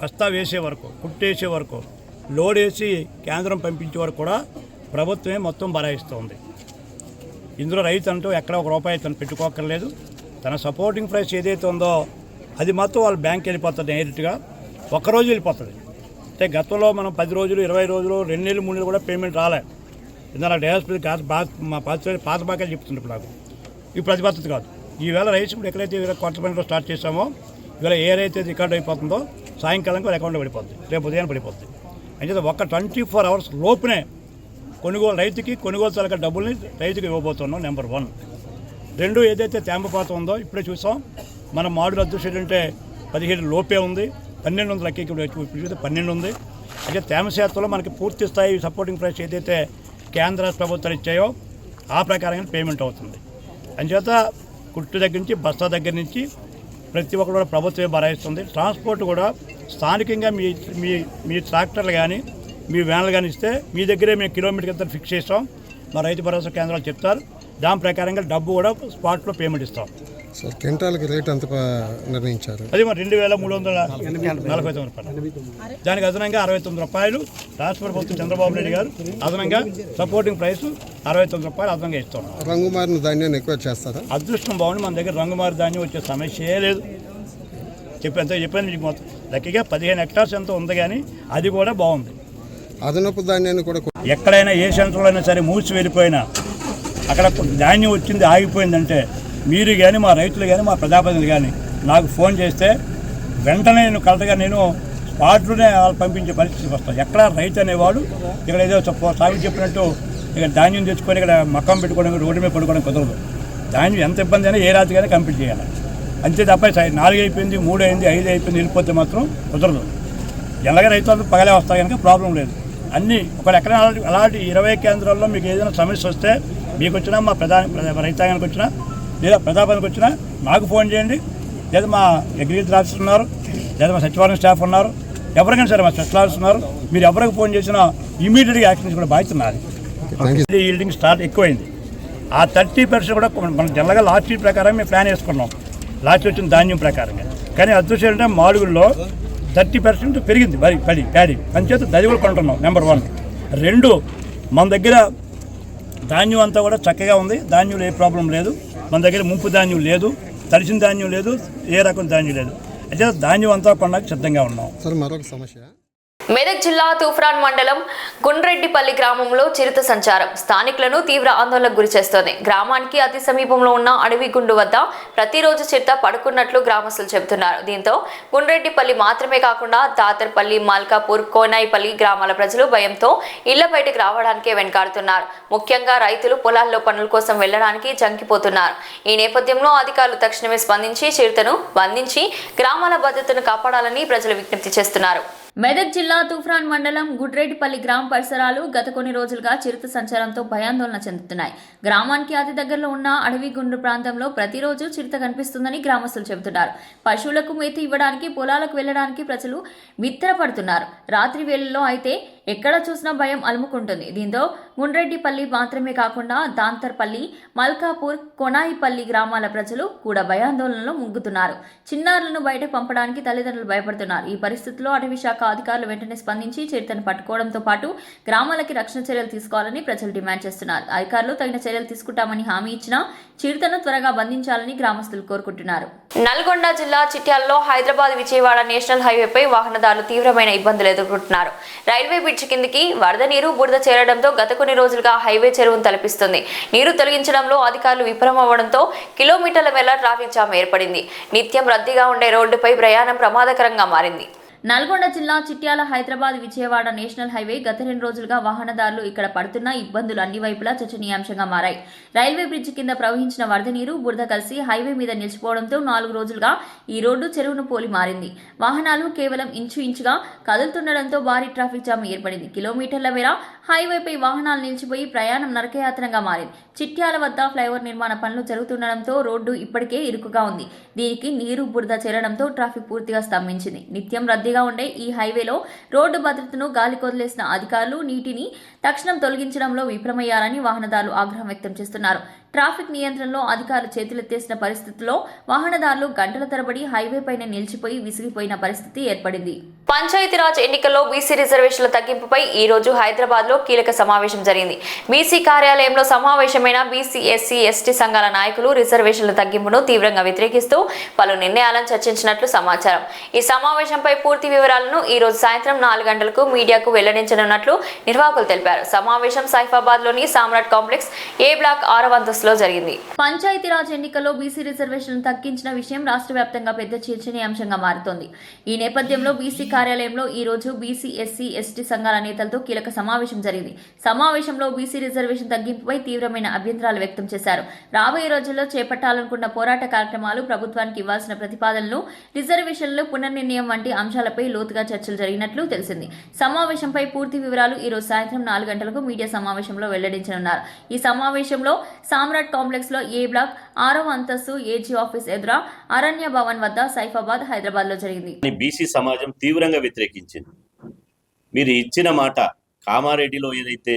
బస్తా వేసే వరకు, కుట్టేసే వరకు, లోడ్ వేసి కేంద్రం పంపించే వరకు కూడా ప్రభుత్వమే మొత్తం భరాయిస్తుంది. ఇందులో రైతు అంటూ ఎక్కడ ₹1 తను పెట్టుకోక్కర్లేదు. తన సపోర్టింగ్ ప్రైస్ ఏదైతే ఉందో అది మొత్తం వాళ్ళ బ్యాంక్ వెళ్ళిపోతుంది. డైరెక్ట్గా ఒక్కరోజు వెళ్ళిపోతుంది. అంటే గతంలో మనం 10 రోజులు, 20 రోజులు, 2 నెలలు, 3 నెలలు కూడా పేమెంట్ రాలే. ఇందులో డయాస్పిల్ మా పాత బాకాలు చెప్తుంది ఇప్పుడు నాకు. ఇప్పుడు అది పద్ధతి కాదు. ఈవేళ రైస్ ఇప్పుడు ఎక్కడైతే కొత్త పనిలో స్టార్ట్ చేసామో ఇవాళ ఏ రైతే రికార్డ్ అయిపోతుందో సాయంకాలం వాళ్ళ అకౌంట్లో పడిపోద్ది, రేపు ఉదయం పడిపోద్ది. అంటే ఒక 24 అవర్స్ లోపునే రైతుకి కొనుగోలు తలక డబ్బుల్ని రైతుకి ఇవ్వబోతున్నాం. నెంబర్ 1. 2, ఏదైతే తేమపాతం ఉందో ఇప్పుడే చూసాం. మన మాడుగుల అదృష్టం ఏంటంటే 17 లోపే ఉంది. 1200 లెక్క ఇప్పుడు 12 ఉంది. అయితే తేమ శాతంలో మనకి పూర్తి స్థాయి సపోర్టింగ్ ప్రైస్ ఏదైతే కేంద్ర ప్రభుత్వాలు ఇచ్చాయో ఆ ప్రకారంగా పేమెంట్ అవుతుంది. అంచేత కుట్టు దగ్గర నుంచి, బస్తా దగ్గర నుంచి ప్రతి ఒక్కరు కూడా ప్రభుత్వమే భరాయిస్తుంది. ట్రాన్స్పోర్ట్ కూడా స్థానికంగా మీ ట్రాక్టర్లు కానీ, మీ వ్యాన్లు కానీ ఇస్తే మీ దగ్గరే మేము కిలోమీటర్ ఎంత ఫిక్స్ చేస్తాం. మా రైతు భరోసా కేంద్రాలు చెప్తారు. దాని ప్రకారంగా డబ్బు కూడా స్పాట్లో పేమెంట్ ఇస్తాం. సార్, క్వింటాల్కి రేట్ ఎంత నిర్ణయించారు? అది మరి ₹2,349. దానికి అదనంగా ₹69 రాష్ట్ర ప్రభుత్వం చంద్రబాబు నాయుడు గారు అదనంగా సపోర్టింగ్ ప్రైస్ ₹69 అదనంగా ఇస్తాం. రంగుమారిన ధాన్యాన్ని ఎక్కువ చేస్తారా? అదృష్టం బాగుంది, మన దగ్గర రంగుమారి ధాన్యం వచ్చే సమస్యే లేదు. చెప్పాను మీకు మొత్తం లెక్కగా 15 హెక్టార్స్ ఎంతో ఉంది, కానీ అది కూడా బాగుంది. అదనపు ధాన్యాన్ని కూడా ఎక్కడైనా ఏ సెంటర్లో అయినా సరే మూసి వెళ్ళిపోయినా, అక్కడ ధాన్యం వచ్చింది ఆగిపోయిందంటే మీరు కానీ, మా రైతులు కానీ, మా ప్రజాప్రతినిధులు కానీ నాకు ఫోన్ చేస్తే వెంటనే నేను స్పాట్లోనే వాళ్ళు పంపించే పరిస్థితికి వస్తాను. ఎక్కడ రైతు అనేవాడు ఇక్కడ ఏదో సాగు చెప్పినట్టు ఇక్కడ ధాన్యం తెచ్చుకొని ఇక్కడ మక్కం పెట్టుకోవడం, రోడ్డు మీద పడుకోవడం కుదరదు. ధాన్యం ఎంత ఇబ్బంది అయినా ఏ రాత్రి కానీ కంప్లీట్ చేయాలి. అంతే తప్ప 4 అయిపోయింది, 3 అయింది, 5 అయిపోయింది వెళ్ళిపోతే మాత్రం కుదరదు. ఎలాగ రైతులు పగలే వస్తాయి కనుక ప్రాబ్లం లేదు. అన్నీ ఒకవేళ ఎక్కడ అలాంటి 20 కేంద్రాల్లో మీకు ఏదైనా సమస్య వస్తే మీకు వచ్చినా, మా రైతాంగానికి వచ్చినా, లేదా ప్రజాపతికి వచ్చినా నాకు ఫోన్ చేయండి. లేదా మా అగ్రికల్చర్ ఆఫీసర్ ఉన్నారు, లేదా మా సచివాలయం స్టాఫ్ ఉన్నారు, ఎవరికైనా సరే మా స్పెషల్ ఆఫీసర్ ఉన్నారు. మీరు ఎవరికి ఫోన్ చేసినా ఇమీడియట్గా యాక్షన్ కూడా బాధ్యతున్నారు. ఈల్డింగ్ స్టార్ట్ ఎక్కువైంది. ఆ 30% కూడా మనం జనరల్గా లాస్ట్ ఇయర్ ప్రకారం మేము ప్లాన్ వేసుకున్నాం, లాస్ట్ వచ్చిన ధాన్యం ప్రకారంగా. కానీ అదృష్టం ఏంటంటే మాడుగుల్లో 30% పెరిగింది ప్యాడీ. అంచేత అది కూడా కొంటున్నాం. నెంబర్ 1. 2, మన దగ్గర ధాన్యం అంతా కూడా చక్కగా ఉంది. ధాన్యంలో ఏ ప్రాబ్లం లేదు. మన దగ్గర ముంపు ధాన్యం లేదు, తడిసిన ధాన్యం లేదు, ఏ రకం ధాన్యం లేదు. అయితే ధాన్యం అంతా కొనడానికి సిద్ధంగా ఉన్నాం. సార్, మరొక సమస్య, మెదక్ జిల్లా తూఫ్రాన్ మండలం గుండ్రెడ్డిపల్లి గ్రామంలో చిరుత సంచారం స్థానికులను తీవ్ర ఆందోళనకు గురిచేస్తోంది. గ్రామానికి అతి సమీపంలో ఉన్న అడవి గుండు వద్ద ప్రతిరోజు చిరుత పడుకున్నట్లు గ్రామస్తులు చెబుతున్నారు. దీంతో గుండ్రెడ్డిపల్లి మాత్రమే కాకుండా దాతర్పల్లి, మల్కాపూర్, కోనాయిపల్లి గ్రామాల ప్రజలు భయంతో ఇళ్ల బయటకు రావడానికే వెనుకాడుతున్నారు. ముఖ్యంగా రైతులు పొలాల్లో పనుల కోసం వెళ్లడానికి జంకిపోతున్నారు. ఈ నేపథ్యంలో అధికారులు తక్షణమే స్పందించి చిరుతను బంధించి గ్రామాల భద్రతను కాపాడాలని ప్రజలు విజ్ఞప్తి చేస్తున్నారు. మెదక్ జిల్లా తూఫ్రాన్ మండలం గుడ్రెడ్డిపల్లి గ్రామ పరిసరాలు గత కొన్ని రోజులుగా చిరుత సంచారంతో భయాందోళన చెందుతున్నాయి. గ్రామానికి అతి దగ్గరలో ఉన్న అడవి గుండు ప్రాంతంలో ప్రతిరోజు చిరుత కనిపిస్తుందని గ్రామస్తులు చెబుతున్నారు. పశువులకు మేత ఇవ్వడానికి పొలాలకు వెళ్లడానికి ప్రజలు మిత్రపడుతున్నారు. రాత్రి వేళల్లో అయితే ఎక్కడ చూసినా భయం అలుముకుంటుంది. దీంతో గుండ్రెడ్డిపల్లి మాత్రమే కాకుండా దాంతర్పల్లి, మల్కాపూర్, కొనాయిపల్లి గ్రామాల ప్రజలు కూడా భయాందోళనలో ముగ్గుతున్నారు. చిన్నారులను బయటకు పంపడానికి తల్లిదండ్రులు భయపడుతున్నారు. ఈ పరిస్థితుల్లో అటవీ శాఖ అధికారులు వెంటనే స్పందించి చిరుతను పట్టుకోవడంతో పాటు గ్రామాలకి రక్షణ చర్యలు తీసుకోవాలని ప్రజలు డిమాండ్ చేస్తున్నారు. అధికారులు తగిన చర్యలు తీసుకుంటామని హామీ ఇచ్చినా చిరుతను త్వరగా బంధించాలని గ్రామస్తులు కోరుకుంటున్నారు. నల్గొండ జిల్లా చిట్యాలలో హైదరాబాద్ విజయవాడ నేషనల్ హైవేపై వాహనదారులు తీవ్రమైన ఇబ్బందులు ఎదుర్కొంటున్నారు. రైల్వే బ్రిడ్జి కిందికి వరద నీరు, బురద చేరడంతో గత కొన్ని రోజులుగా హైవే చెరువును తలపిస్తుంది. నీరు తొలగించడంలో అధికారులు విఫలమవ్వడంతో కిలోమీటర్ల మేర ట్రాఫిక్ జామ్ ఏర్పడింది. నిత్యం రద్దీగా ఉండే రోడ్డుపై ప్రయాణం ప్రమాదకరంగా మారింది. నల్గొండ జిల్లా చిట్యాల హైదరాబాద్ విజయవాడ నేషనల్ హైవే గత 2 రోజులుగా వాహనదారులు ఇక్కడ పడుతున్న ఇబ్బందులు అన్ని వైపులా చర్చనీయాంశంగా మారాయి. రైల్వే బ్రిడ్జి కింద ప్రవహించిన వరద నీరు, బురద కలిసి హైవే మీద నిలిచిపోవడంతో 4 రోజులుగా ఈ రోడ్డు చెరువును పోలి మారింది. వాహనాలు కేవలం ఇంచుగా కదులుతుండడంతో భారీ ట్రాఫిక్ జామ్ ఏర్పడింది. కిలోమీటర్ల మేర హైవేపై వాహనాలు నిలిచిపోయి ప్రయాణం నరకయాత్రంగా మారింది. చిట్యాల వద్ద ఫ్లైఓవర్ నిర్మాణ పనులు జరుగుతుండడంతో రోడ్డు ఇప్పటికే ఇరుకుగా ఉంది. దీనికి నీరు, బురద చేరడంతో ట్రాఫిక్ పూర్తిగా స్తంభించింది. నిత్యం రద్దీగా ఉండే ఈ హైవేలో రోడ్డు భద్రతను గాలికొదిలేసిన అధికారులు నీటిని తక్షణం తొలగించడంలో విఫలమయ్యారని వాహనదారులు ఆగ్రహం వ్యక్తం చేస్తున్నారు. ట్రాఫిక్ నియంత్రణలో అధికారులు చేతులెత్తేసిన పరిస్థితుల్లో వాహనదారులు గంటల తరబడి హైవే పైన నిలిచిపోయి విసిగిపోయిన పరిస్థితి ఏర్పడింది. పంచాయతీరాజ్ ఎన్నికల్లో బీసీ రిజర్వేషన్ల తగ్గింపుపై ఈ రోజు హైదరాబాద్ లో కీలక సమావేశం జరిగింది. బీసీ కార్యాలయంలో సమావేశమైన బీసీ, ఎస్సీ, ఎస్టీ సంఘాల నాయకులు రిజర్వేషన్ల తగ్గింపును తీవ్రంగా వ్యతిరేకిస్తూ పలు నిర్ణయాలను చర్చించినట్లు సమాచారం. ఈ సమావేశంపై పూర్తి వివరాలను ఈ రోజు సాయంత్రం 4 గంటలకు మీడియాకు వెల్లడించనున్నట్లు నిర్వాహకులు తెలిపారు. సమావేశం సైఫాబాద్ లోని సామ్రాట్ కాంప్లెక్స్ ఏ బ్లాక్ 6వ అంతస్తులో జరిగింది. పంచాయతీరాజ్ ఎన్నికల్లో బీసీ రిజర్వేషన్లు తగ్గించిన విషయం రాష్ట్ర వ్యాప్తంగా పెద్ద చర్చనీయాంశంగా మారుతోంది. ఈ నేపథ్యంలో బీసీ కార్యాలయంలో ఈ రోజు బీసీ, ఎస్సీ, ఎస్టీ సంఘాల నేతలతో కీలక సమావేశం జరిగింది. సమావేశంలో బీసీ రిజర్వేషన్ తగ్గింపుపై తీవ్రమైన అభ్యంతరాలు వ్యక్తం చేశారు. రాబోయే రోజుల్లో చేపట్టాలనుకున్న పోరాట కార్యక్రమాలు, ప్రభుత్వానికి ఇవ్వాల్సిన ప్రతిపాదనలు, రిజర్వేషన్లు పునర్నిర్ణయం వంటి అంశాలపై లోతుగా చర్చలు జరిగినట్లు తెలిసింది. సమావేశంపై పూర్తి వివరాలు ఈ రోజు సాయంత్రం 4 గంటలకు మీడియా సమావేశంలో వెల్లడించనున్నారు. ఈ సమావేశంలో సామ్రాట్ కాంప్లెక్స్ లో ఏ బ్లాక్ 6వ అంతస్తు ఏజీ ఆఫీస్ ఎదుర అరణ్య భవన్ వద్ద సైఫాబాద్, హైదరాబాద్ లో జరిగింది. బీసీ సమాజం తీవ్రంగా వ్యతిరేకించింది. మీరు ఇచ్చిన మాట కామారెడ్డిలో ఏదైతే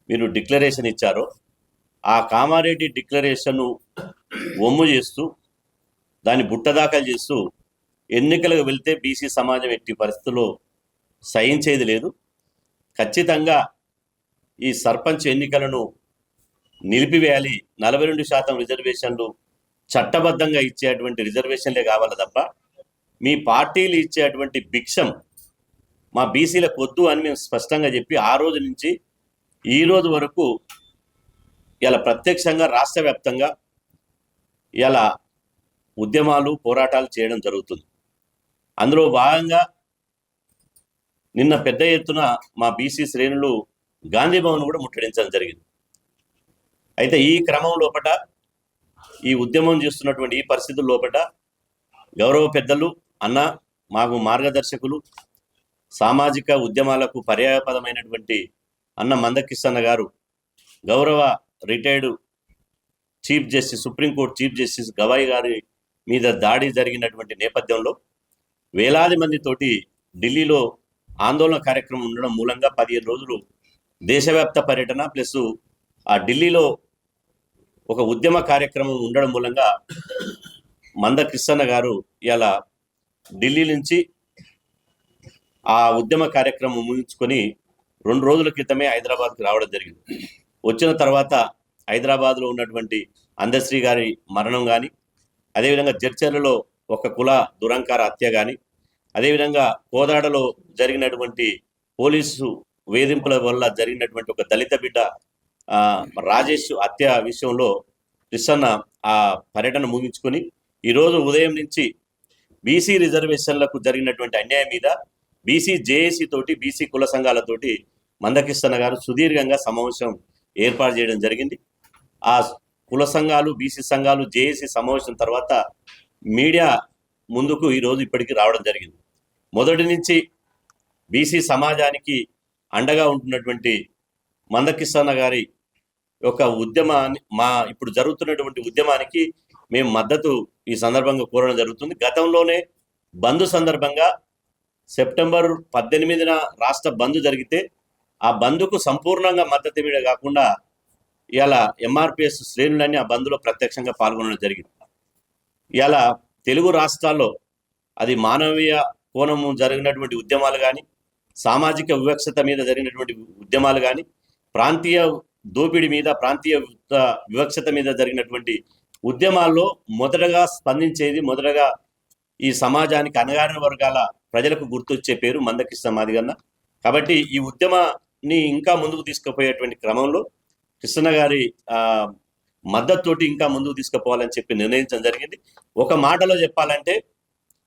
మీరు డిక్లరేషన్ ఇచ్చారో ఆ కామారెడ్డి డిక్లరేషన్ ఒమ్ము చేస్తూ దాన్ని బుట్టదాఖలు చేస్తూ ఎన్నికలకు వెళ్తే బీసీ సమాజం ఎట్టి పరిస్థితుల్లో సహించేది లేదు. ఖచ్చితంగా ఈ సర్పంచ్ ఎన్నికలను నిలిపివేయాలి. 42% రిజర్వేషన్లు చట్టబద్ధంగా ఇచ్చేటువంటి రిజర్వేషన్లే కావాలి తప్ప మీ పార్టీలు ఇచ్చేటువంటి భిక్షం మా బీసీలకు వద్దు అని మేము స్పష్టంగా చెప్పి ఆ రోజు నుంచి ఈ రోజు వరకు ఇలా ప్రత్యక్షంగా రాష్ట్ర వ్యాప్తంగా ఇలా ఉద్యమాలు, పోరాటాలు చేయడం జరుగుతుంది. అందులో భాగంగా నిన్న పెద్ద ఎత్తున మా బీసీ శ్రేణులు గాంధీ భవన్ కూడా ముట్టడించడం జరిగింది. అయితే ఈ క్రమం లోపట, ఈ ఉద్యమం చేస్తున్నటువంటి ఈ పరిస్థితుల లోపట గౌరవ పెద్దలు అన్న, మాకు మార్గదర్శకులు, సామాజిక ఉద్యమాలకు పర్యాయపదమైనటువంటి అన్న మందకిస్తన్న గారు, గౌరవ retired chief justice, supreme court chief justice Gavai గారి మీద దాడి జరిగినటువంటి నేపథ్యంలో వేలాది మందితోటి ఢిల్లీలో ఆందోళన కార్యక్రమం ఉండడం మూలంగా 15 రోజులు దేశవ్యాప్త పర్యటన ప్లస్ ఆ ఢిల్లీలో ఒక ఉద్యమ కార్యక్రమం ఉండడం మూలంగా మందకృష్ణ గారు ఇలా ఢిల్లీ నుంచి ఆ ఉద్యమ కార్యక్రమం ముగించుకొని 2 రోజుల క్రితమే హైదరాబాద్కి రావడం జరిగింది. వచ్చిన తర్వాత హైదరాబాద్లో ఉన్నటువంటి అందశ్రీ గారి మరణం కానీ, అదేవిధంగా జడ్చర్లలో ఒక కుల దురంకార హత్య కానీ, అదేవిధంగా కోదాడలో జరిగినటువంటి పోలీసు వేధింపుల వల్ల జరిగినటువంటి ఒక దళిత బిడ్డ రాజేష్ హత్య విషయంలో కృష్ణన్న ఆ పర్యటన ముగించుకొని ఈరోజు ఉదయం నుంచి బీసీ రిజర్వేషన్లకు జరిగినటువంటి అన్యాయం మీద బీసీ జేఏసీ తోటి బీసీ కుల సంఘాలతోటి మందకృష్ణ గారు సుదీర్ఘంగా సమావేశం ఏర్పాటు చేయడం జరిగింది. ఆ కుల సంఘాలు, బీసీ సంఘాలు, జేఏసీ సమావేశం తర్వాత మీడియా ముందుకు ఈరోజు ఇప్పటికీ రావడం జరిగింది. మొదటి నుంచి బీసీ సమాజానికి అండగా ఉంటున్నటువంటి మందకృష్ణ గారి యొక్క ఉద్యమాన్ని, ఇప్పుడు జరుగుతున్నటువంటి ఉద్యమానికి మేము మద్దతు ఈ సందర్భంగా కోరడం జరుగుతుంది. గతంలోనే బంద్ సందర్భంగా సెప్టెంబర్ 18న రాష్ట్ర బంద్ జరిగితే ఆ బంద్కు సంపూర్ణంగా మద్దతు ఇవ్వడం కాకుండా ఇవాళ ఎంఆర్పిఎస్ శ్రేణులన్నీ ఆ బంద్లో ప్రత్యక్షంగా పాల్గొనడం జరిగింది. ఇవాళ తెలుగు రాష్ట్రాల్లో అది మానవీయ కోణము జరిగినటువంటి ఉద్యమాలు కానీ, సామాజిక వివక్షత మీద జరిగినటువంటి ఉద్యమాలు కానీ, ప్రాంతీయ దోపిడీ మీద, ప్రాంతీయ వివక్షత మీద జరిగినటువంటి ఉద్యమాల్లో మొదటగా స్పందించేది, మొదటగా ఈ సమాజానికి అణగారిన వర్గాల ప్రజలకు గుర్తొచ్చే పేరు మందకృష్ణ మాదిగన్న. కాబట్టి ఈ ఉద్యమాన్ని ఇంకా ముందుకు తీసుకుపోయేటువంటి క్రమంలో కృష్ణ గారి మద్దతుతోటి ఇంకా ముందుకు తీసుకుపోవాలని చెప్పి నిర్ణయించడం జరిగింది. ఒక మాటలో చెప్పాలంటే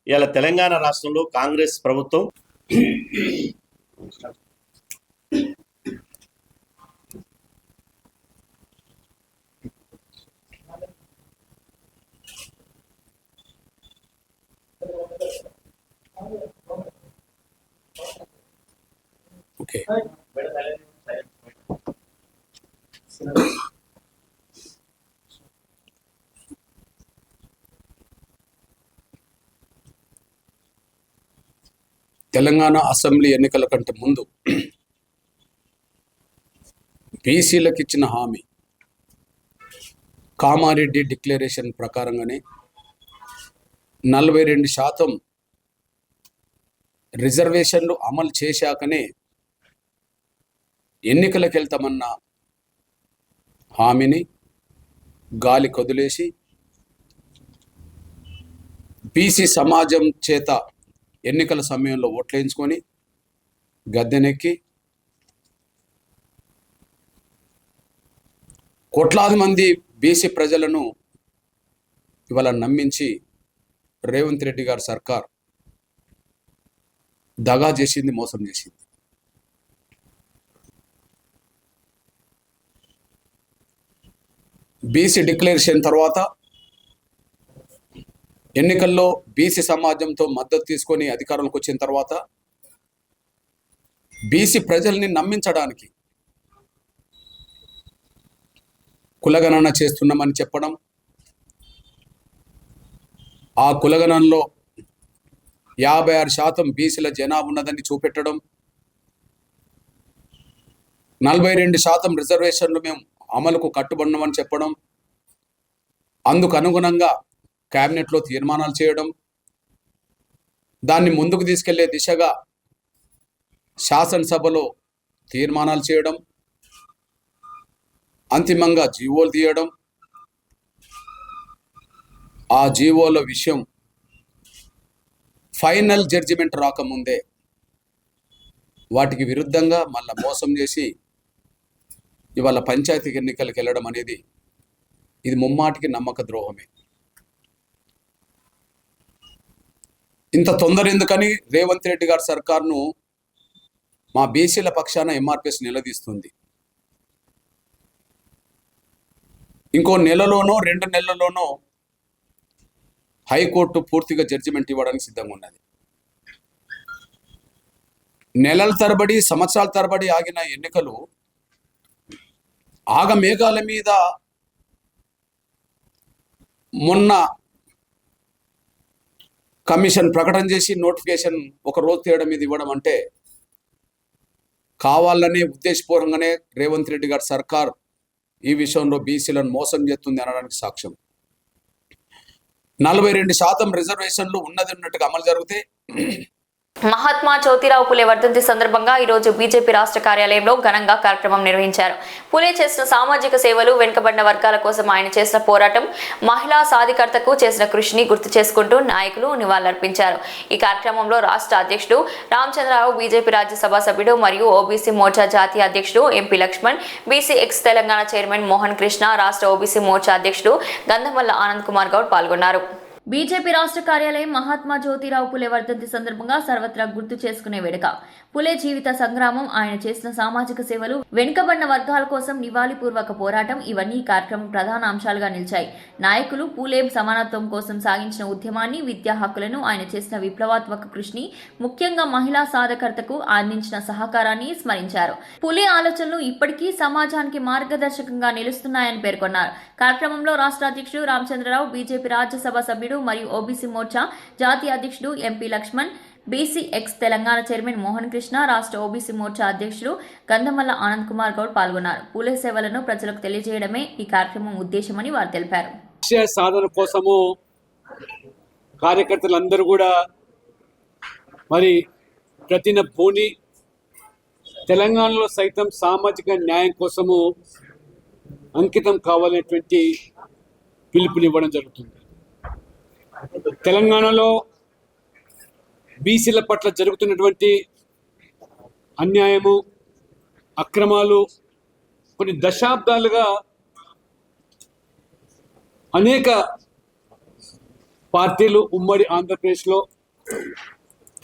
ఇవాళ తెలంగాణ రాష్ట్రంలో కాంగ్రెస్ ప్రభుత్వం తెలంగాణ అసెంబ్లీ ఎన్నికల కంటే ముందు బీసీలకు ఇచ్చిన హామీ కామారెడ్డి డిక్లరేషన్ ప్రకారంగానే 42% రిజర్వేషన్లు అమలు చేశాకనే ఎన్నికలకు వెళ్తామన్న హామీని గాలి కొదిలేసి బీసీ సమాజం చేత ఎన్నికల సమయంలో ఓట్లేయించుకొని గద్దెనెక్కి కోట్లాది మంది బీసీ ప్రజలను ఇవాళ నమ్మించి రేవంత్ రెడ్డి గారి సర్కార్ దగా చేసింది, మోసం చేసింది. బీసీ డిక్లరేషన్ తర్వాత ఎన్నికల్లో బీసీ సమాజంతో మద్దతు తీసుకొని అధికారంలోకి వచ్చిన తర్వాత బీసీ ప్రజల్ని నమ్మించడానికి కులగణన చేస్తున్నామని చెప్పడం, ఆ కులగణనలో 56% బీసీల జనాభా ఉన్నదని చూపెట్టడం, 42% రిజర్వేషన్లు మేము అమలుకు కట్టుబడినామని చెప్పడం, అందుకు అనుగుణంగా క్యాబినెట్లో తీర్మానాలు చేయడం, దాన్ని ముందుకు తీసుకెళ్లే దిశగా శాసనసభలో తీర్మానాలు చేయడం, అంతిమంగా జీవోలు తీయడం, ఆ జీవోల విషయం ఫైనల్ జడ్జిమెంట్ రాకముందే వాటికి విరుద్ధంగా మళ్ళా మోసం చేసి ఇవాళ పంచాయతీ ఎన్నికలకు వెళ్ళడం అనేది ఇది ముమ్మాటికి నమ్మక ద్రోహమే. ఇంత తొందర ఎందుకని రేవంత్ రెడ్డి గారి సర్కార్ను మా బీసీల పక్షాన ఎంఆర్పిఎస్ నిలదీస్తుంది. ఇంకో నెలలోనో 2 నెలల్లోనో హైకోర్టు పూర్తిగా జడ్జిమెంట్ ఇవ్వడానికి సిద్ధంగా ఉన్నది. నెలల తరబడి, సంవత్సరాల తరబడి ఆగిన ఎన్నికలు ఆగమేఘాల మీద మొన్న కమిషన్ ప్రకటన చేసి నోటిఫికేషన్ ఒక రోజు తేడా మీద ఇవ్వడం అంటే కావాలనే ఉద్దేశపూర్వకంగానే రేవంత్ రెడ్డి గారి సర్కార్ ఈ విషయంలో బీసీలను మోసం చేస్తుంది అనడానికి సాక్ష్యం. 42% రిజర్వేషన్లు ఉన్నట్టుగా అమలు జరిగితే మహాత్మా జ్యోతిరావు పులే వర్ధంతి సందర్భంగా ఈరోజు బీజేపీ రాష్ట్ర కార్యాలయంలో ఘనంగా కార్యక్రమం నిర్వహించారు. పులే చేసిన సామాజిక సేవలు, వెనుకబడిన వర్గాల కోసం ఆయన చేసిన పోరాటం, మహిళా సాధికారతకు చేసిన కృషిని గుర్తు చేసుకుంటూ నాయకులు నివాళులర్పించారు. ఈ కార్యక్రమంలో రాష్ట్ర అధ్యక్షుడు రామచంద్రరావు, బీజేపీ రాజ్యసభ సభ్యుడు మరియు ఓబీసీ మోర్చా జాతీయ అధ్యక్షుడు MP Laxman, BC ex Telangana chairman Mohan Krishna, రాష్ట్ర ఓబీసీ మోర్చా అధ్యక్షుడు గంధమల్ల ఆనంద్ కుమార్ గౌడ్ పాల్గొన్నారు. బీజేపీ రాష్ట్ర కార్యాలయం మహాత్మా జ్యోతిరావు పులే వర్ధంతి సందర్భంగా సర్వత్రా గుర్తు చేసుకునే వేడుక. పులే జీవిత సంగ్రామం, ఆయన చేసిన సామాజిక సేవలు, వెనుకబడిన వర్గాల కోసం నివాళిపూర్వక పోరాటం ఇవన్నీ ఈ కార్యక్రమం ప్రధాన అంశాలుగా నిలిచాయి. నాయకులు పులే సమానత్వం కోసం సాగించిన ఉద్యమాన్ని, విద్యా హక్కులను, ఆయన చేసిన విప్లవాత్మక కృషిని, ముఖ్యంగా మహిళా సాధకర్తకు అందించిన సహకారాన్ని స్మరించారు. పులే ఆలోచనలు ఇప్పటికీ సమాజానికి మార్గదర్శకంగా నిలుస్తున్నాయని పేర్కొన్నారు. కార్యక్రమంలో రాష్ట్ర అధ్యక్షుడు రామచంద్రరావు, బీజేపీ రాజ్యసభ సభ్యుడు మరియు ఓబీసీ మోర్చా జాతీయ అధ్యక్షుడు MP Laxman, BC ex Telangana chairman Mohan Krishna, రాష్ట్ర ఓబీసీ మోర్చా అధ్యక్షుడు గంధమల్ల ఆనంద్ కుమార్ గౌడ్ పాల్గొన్నారు. పూలే సేవలను ప్రజలకు తెలియజేయడమే ఈ కార్యక్రమం ఉద్దేశమని వారు తెలిపారు. సాధన కోసము కార్యకర్తలందరూ కూడా మరి ప్రతిన భూని తెలంగాణలో సైతం సామాజిక న్యాయం కోసము అంకితం కావాలనేటువంటి పిలుపునివ్వడం జరుగుతుంది. తెలంగాణలో బీసీల పట్ల జరుగుతున్నటువంటి అన్యాయము, అక్రమాలు కొన్ని దశాబ్దాలుగా అనేక పార్టీలు ఉమ్మడి ఆంధ్రప్రదేశ్లో,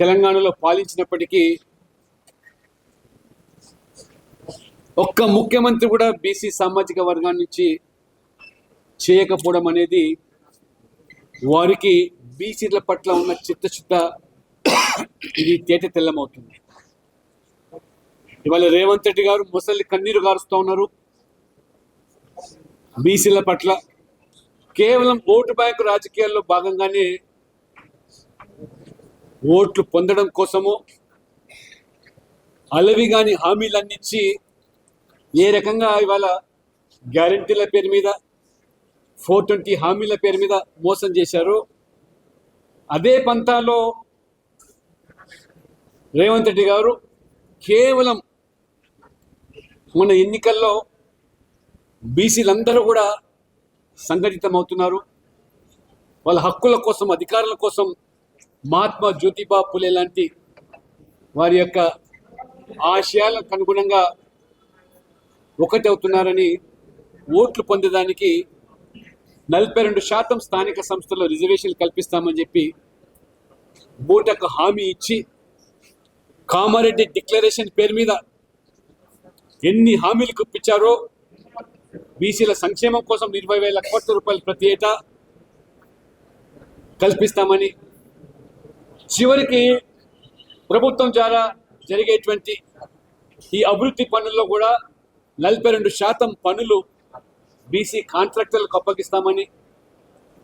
తెలంగాణలో పాలించినప్పటికీ ఒక్క ముఖ్యమంత్రి కూడా బీసీ సామాజిక వర్గాన్ని నుంచి చేయకపోవడం అనేది వారికి బీసీల పట్ల ఉన్న చిత్తశుద్ధ ఇది తేట తెల్లమవుతుంది. ఇవాళ రేవంత్ రెడ్డి గారు ముసలి కన్నీరు గారుస్తూ ఉన్నారు. బీసీల పట్ల కేవలం ఓటు బ్యాంకు రాజకీయాల్లో భాగంగానే ఓట్లు పొందడం కోసము అలవిగాని హామీలన్నీ ఇచ్చి ఏ రకంగా ఇవాళ గ్యారంటీల పేరు మీద 420 హామీల పేరు మీద మోసం చేశారు. అదే పంతాలో రేవంత్ రెడ్డి గారు కేవలం మన ఎన్నికల్లో బీసీలందరూ కూడా సంఘటితమవుతున్నారు. వాళ్ళ హక్కుల కోసం, అధికారుల కోసం మహాత్మా జ్యోతిబా పులే లాంటి వారి యొక్క ఆశయాలకు అనుగుణంగా ఒకటి అవుతున్నారని, ఓట్లు పొందేదానికి 42% స్థానిక సంస్థల్లో రిజర్వేషన్లు కల్పిస్తామని చెప్పి బూటకు హామీ ఇచ్చి కామారెడ్డి డిక్లరేషన్ పేరు మీద ఎన్ని హామీలు కుప్పించారో, బీసీల సంక్షేమం కోసం 20,000 కోట్ల రూపాయలు ప్రతి ఏటా కల్పిస్తామని, చివరికి ప్రభుత్వం ద్వారా జరిగేటువంటి ఈ అభివృద్ధి పనుల్లో కూడా 42% పనులు బీసీ కాంట్రాక్టర్లకు అప్పగిస్తామని,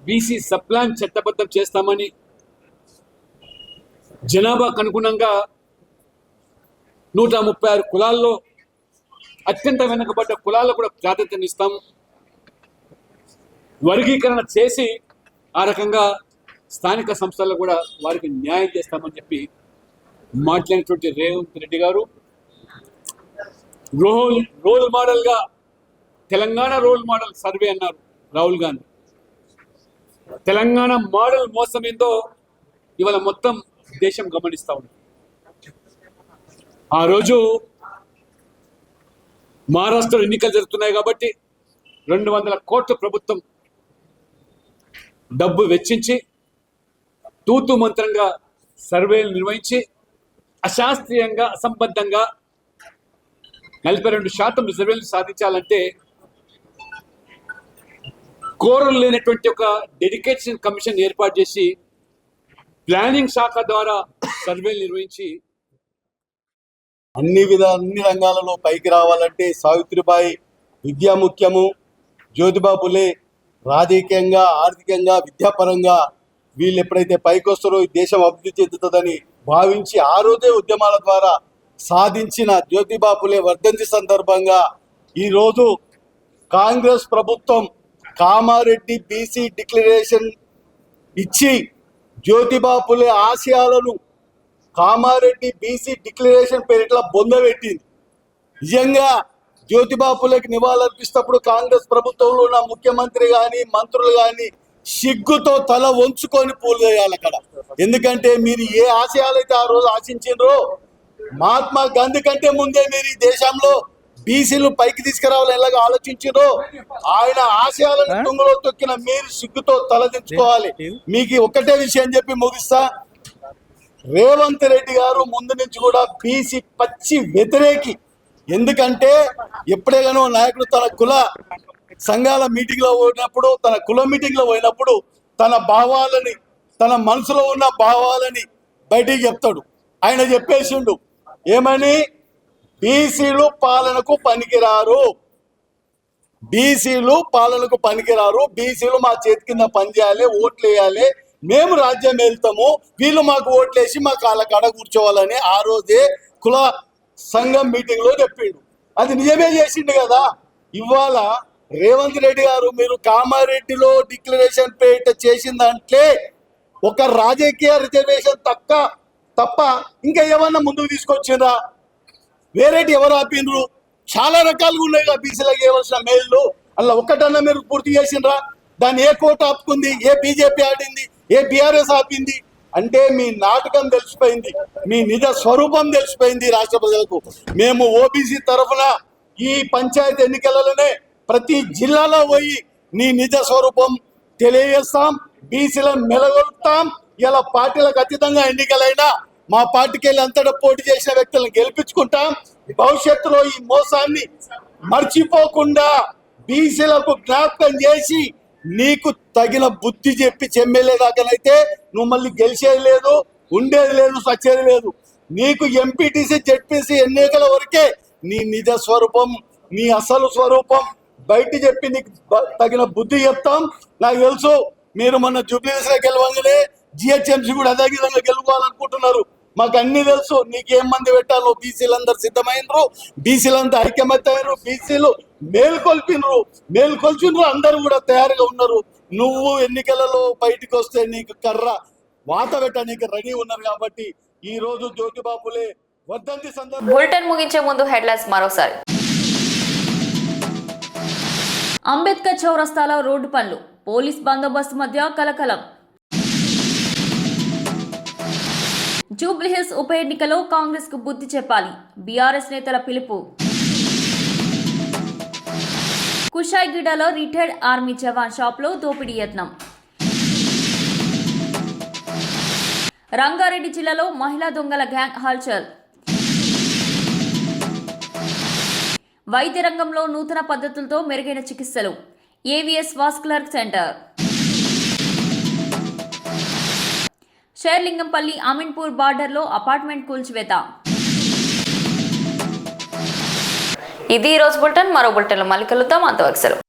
బీసీ సప్లాన్ చట్టబద్ధం చేస్తామని, జనాభాకు అనుగుణంగా 136 కులాల్లో అత్యంత వెనుకబడ్డ కులాలకు కూడా ప్రాధాన్యతనిస్తాము, వర్గీకరణ చేసి ఆ రకంగా స్థానిక సంస్థల్లో కూడా వారికి న్యాయం చేస్తామని చెప్పి మాట్లాడినటువంటి రేవంత్ రెడ్డి గారు రోల్ మోడల్గా తెలంగాణ రోల్ మోడల్ సర్వే అన్నారు రాహుల్ గాంధీ. తెలంగాణ మోడల్ మోసమేందో ఇవాళ మొత్తం దేశం గమనిస్తూ ఉంది. ఆ రోజు మహారాష్ట్రలో ఎన్నికలు జరుగుతున్నాయి కాబట్టి 200 కోట్ల ప్రభుత్వం డబ్బు వెచ్చించి తూతు మంత్రంగా సర్వేలు నిర్వహించి అశాస్త్రీయంగా, అసంబద్ధంగా 42% రిజర్వేలు సాధించాలంటే కోరలు లేనటువంటి ఒక డెడికేషన్ కమిషన్ ఏర్పాటు చేసి ప్లానింగ్ శాఖ ద్వారా సర్వేలు నిర్వహించి అన్ని రంగాలలో పైకి రావాలంటే సావిత్రిబాయి విద్యా ముఖ్యము, జ్యోతిబా పులే రాజకీయంగా, ఆర్థికంగా, విద్యాపరంగా వీళ్ళు ఎప్పుడైతే పైకి వస్తారో ఈ దేశం అభివృద్ధి చెందుతుందని భావించి ఆ రోజే ఉద్యమాల ద్వారా సాధించిన జ్యోతిబా పులే వర్ధంతి సందర్భంగా ఈరోజు కాంగ్రెస్ ప్రభుత్వం కామారెడ్డి బీసీ డిక్లరేషన్ ఇచ్చి జ్యోతిబా పులే ఆశయాలను కామారెడ్డి బీసీ డిక్లరేషన్ పేరిట్లా బొందబెట్టింది. నిజంగా జ్యోతిబా పులేకి నివాళులర్పిస్తప్పుడు కాంగ్రెస్ ప్రభుత్వంలో ఉన్న ముఖ్యమంత్రి కానీ మంత్రులు కానీ సిగ్గుతో తల వంచుకొని పూలు చేయాలి అక్కడ. ఎందుకంటే మీరు ఏ ఆశయాలైతే ఆ రోజు ఆశించారో, మహాత్మా గాంధీ కంటే ముందే మీరు ఈ దేశంలో బీసీలు పైకి తీసుకురావాలని ఎలాగ ఆలోచించారో, ఆయన ఆశయాలను తుంగలో తొక్కిన మీరు సిగ్గుతో తలదించుకోవాలి. మీకు ఒకటే విషయం చెప్పి ముగిస్తా, రేవంత్ రెడ్డి గారు ముందు నుంచి కూడా బీసీ పచ్చి వ్యతిరేకి. ఎందుకంటే ఎప్పుడేగానో నాయకుడు తన కుల సంఘాల మీటింగ్ లో పోయినప్పుడు, తన కుల మీటింగ్ లో పోయినప్పుడు తన భావాలని, తన మనసులో ఉన్న భావాలని బయటికి చెప్తాడు. ఆయన చెప్పేసిండు ఏమని, బీసీలు పాలనకు పనికిరారు, బీసీలు పాలనకు పనికిరారు, బీసీలు మా చేతి కింద పనిచేయాలి, ఓట్లు వేయాలి, మేము రాజ్యం వెళ్తాము, వీళ్ళు మాకు ఓట్లేసి మా కాళ్ళ కాడ కూర్చోవాలని ఆ రోజే కుల సంఘం మీటింగ్ లో చెప్పిండు. అది నిజమే చేసిండు కదా. ఇవాళ రేవంత్ రెడ్డి గారు మీరు కామారెడ్డిలో డిక్లరేషన్ పేట చేసిందంటే ఒక రాజకీయ రిజర్వేషన్ తప్ప ఇంకా ఏమన్నా ముందుకు తీసుకొచ్చిండ్రా? వేరేటి ఎవరు ఆపిండ్రు? చాలా రకాలుగా ఉన్నాయి కదా బీసీలకు ఇవ్వాల్సిన మేళ్ళు, అలా ఒక్కటన్నా మీరు పూర్తి చేసిండ్రా? దాన్ని ఏ కోర్టు ఆపుకుంది, ఏ బీజేపీ ఆడింది, ఏ బీఆర్ఎస్ ఆపింది? అంటే మీ నాటకం తెలిసిపోయింది, మీ నిజ స్వరూపం తెలిసిపోయింది రాష్ట్ర ప్రజలకు. మేము ఓబీసీ తరఫున ఈ పంచాయతీ ఎన్నికలలోనే ప్రతి జిల్లాలో పోయి నీ నిజ స్వరూపం తెలియజేస్తాం, బీసీలను మెలగొల్పుతాం. ఇలా పార్టీలకు అతీతంగా ఎన్నికలైనా మా పార్టీకి వెళ్ళి అంతటా పోటీ చేసిన వ్యక్తులను గెలిపించుకుంటాం. భవిష్యత్తులో ఈ మోసాన్ని మర్చిపోకుండా బీసీలకు జ్ఞాపకం చేసి నీకు తగిన బుద్ధి చెప్పి చెమ్మేలేదాకనైతే నువ్వు మళ్ళీ గెలిచేది లేదు, ఉండేది లేదు, సచ్చేది లేదు. నీకు ఎంపీటీసీ జెడ్పీసీ ఎన్నికల వరకే నీ నిజ స్వరూపం, నీ అసలు స్వరూపం బయట చెప్పి నీకు తగిన బుద్ధి చెప్తాం. నాకు తెలుసు మీరు మొన్న జూబ్లీహిల్స్ లో గెలవంగానే జిహెచ్ఎంసీ కూడా అదే విధంగా గెలుకోవాలనుకుంటున్నారు. మాకు అన్ని తెలుసు నీకేం మంది పెట్టాలో. బీసీలందరూ సిద్ధమైనరు, బీసీలందరూ ఐక్యమత్యారు, బీసీలు మేల్కొల్చిండ్రు, అందరూ కూడా తయారుగా ఉన్నారు. నువ్వు ఎన్నికలలో బయటకు వస్తే నీకు కర్ర వాత పెట్ట నీకు రెడీ ఉన్నారు. కాబట్టి ఈ రోజు జ్యోతిబా పులే వర్ధంతి సందర్భంగా బులెటిన్ ముగించే ముందు హెడ్లైన్స్ మరోసారి. అంబేద్కర్ చౌరస్తాలో రోడ్డు పనులు, పోలీస్ బందోబస్తు మధ్య కలకలం. జూబ్లీహిల్స్ ఉప ఎన్నికలో కాంగ్రెస్ కు బుద్ధి చెప్పాలి, బీఆర్ఎస్ నేతల పిలుపు. కుషాయిగూడలో రిటైర్డ్ ఆర్మీ జవాన్ షాప్లో దోపిడీ యత్నం. రంగారెడ్డి జిల్లాలో మహిళా దొంగల గ్యాంగ్ హల్చల్. వైద్య రంగంలో నూతన పద్ధతులతో మెరుగైన చికిత్సలు, AVS vascular centre. Serilingampally Ameenpur బార్డర్లో అపార్ట్మెంట్ కూల్చివేత. ఇది ఈ రోజు బులెటిన్. మరో బులెటిన్లో మళ్ళీ కలుద్దాం. అంతవరకు సెలవు.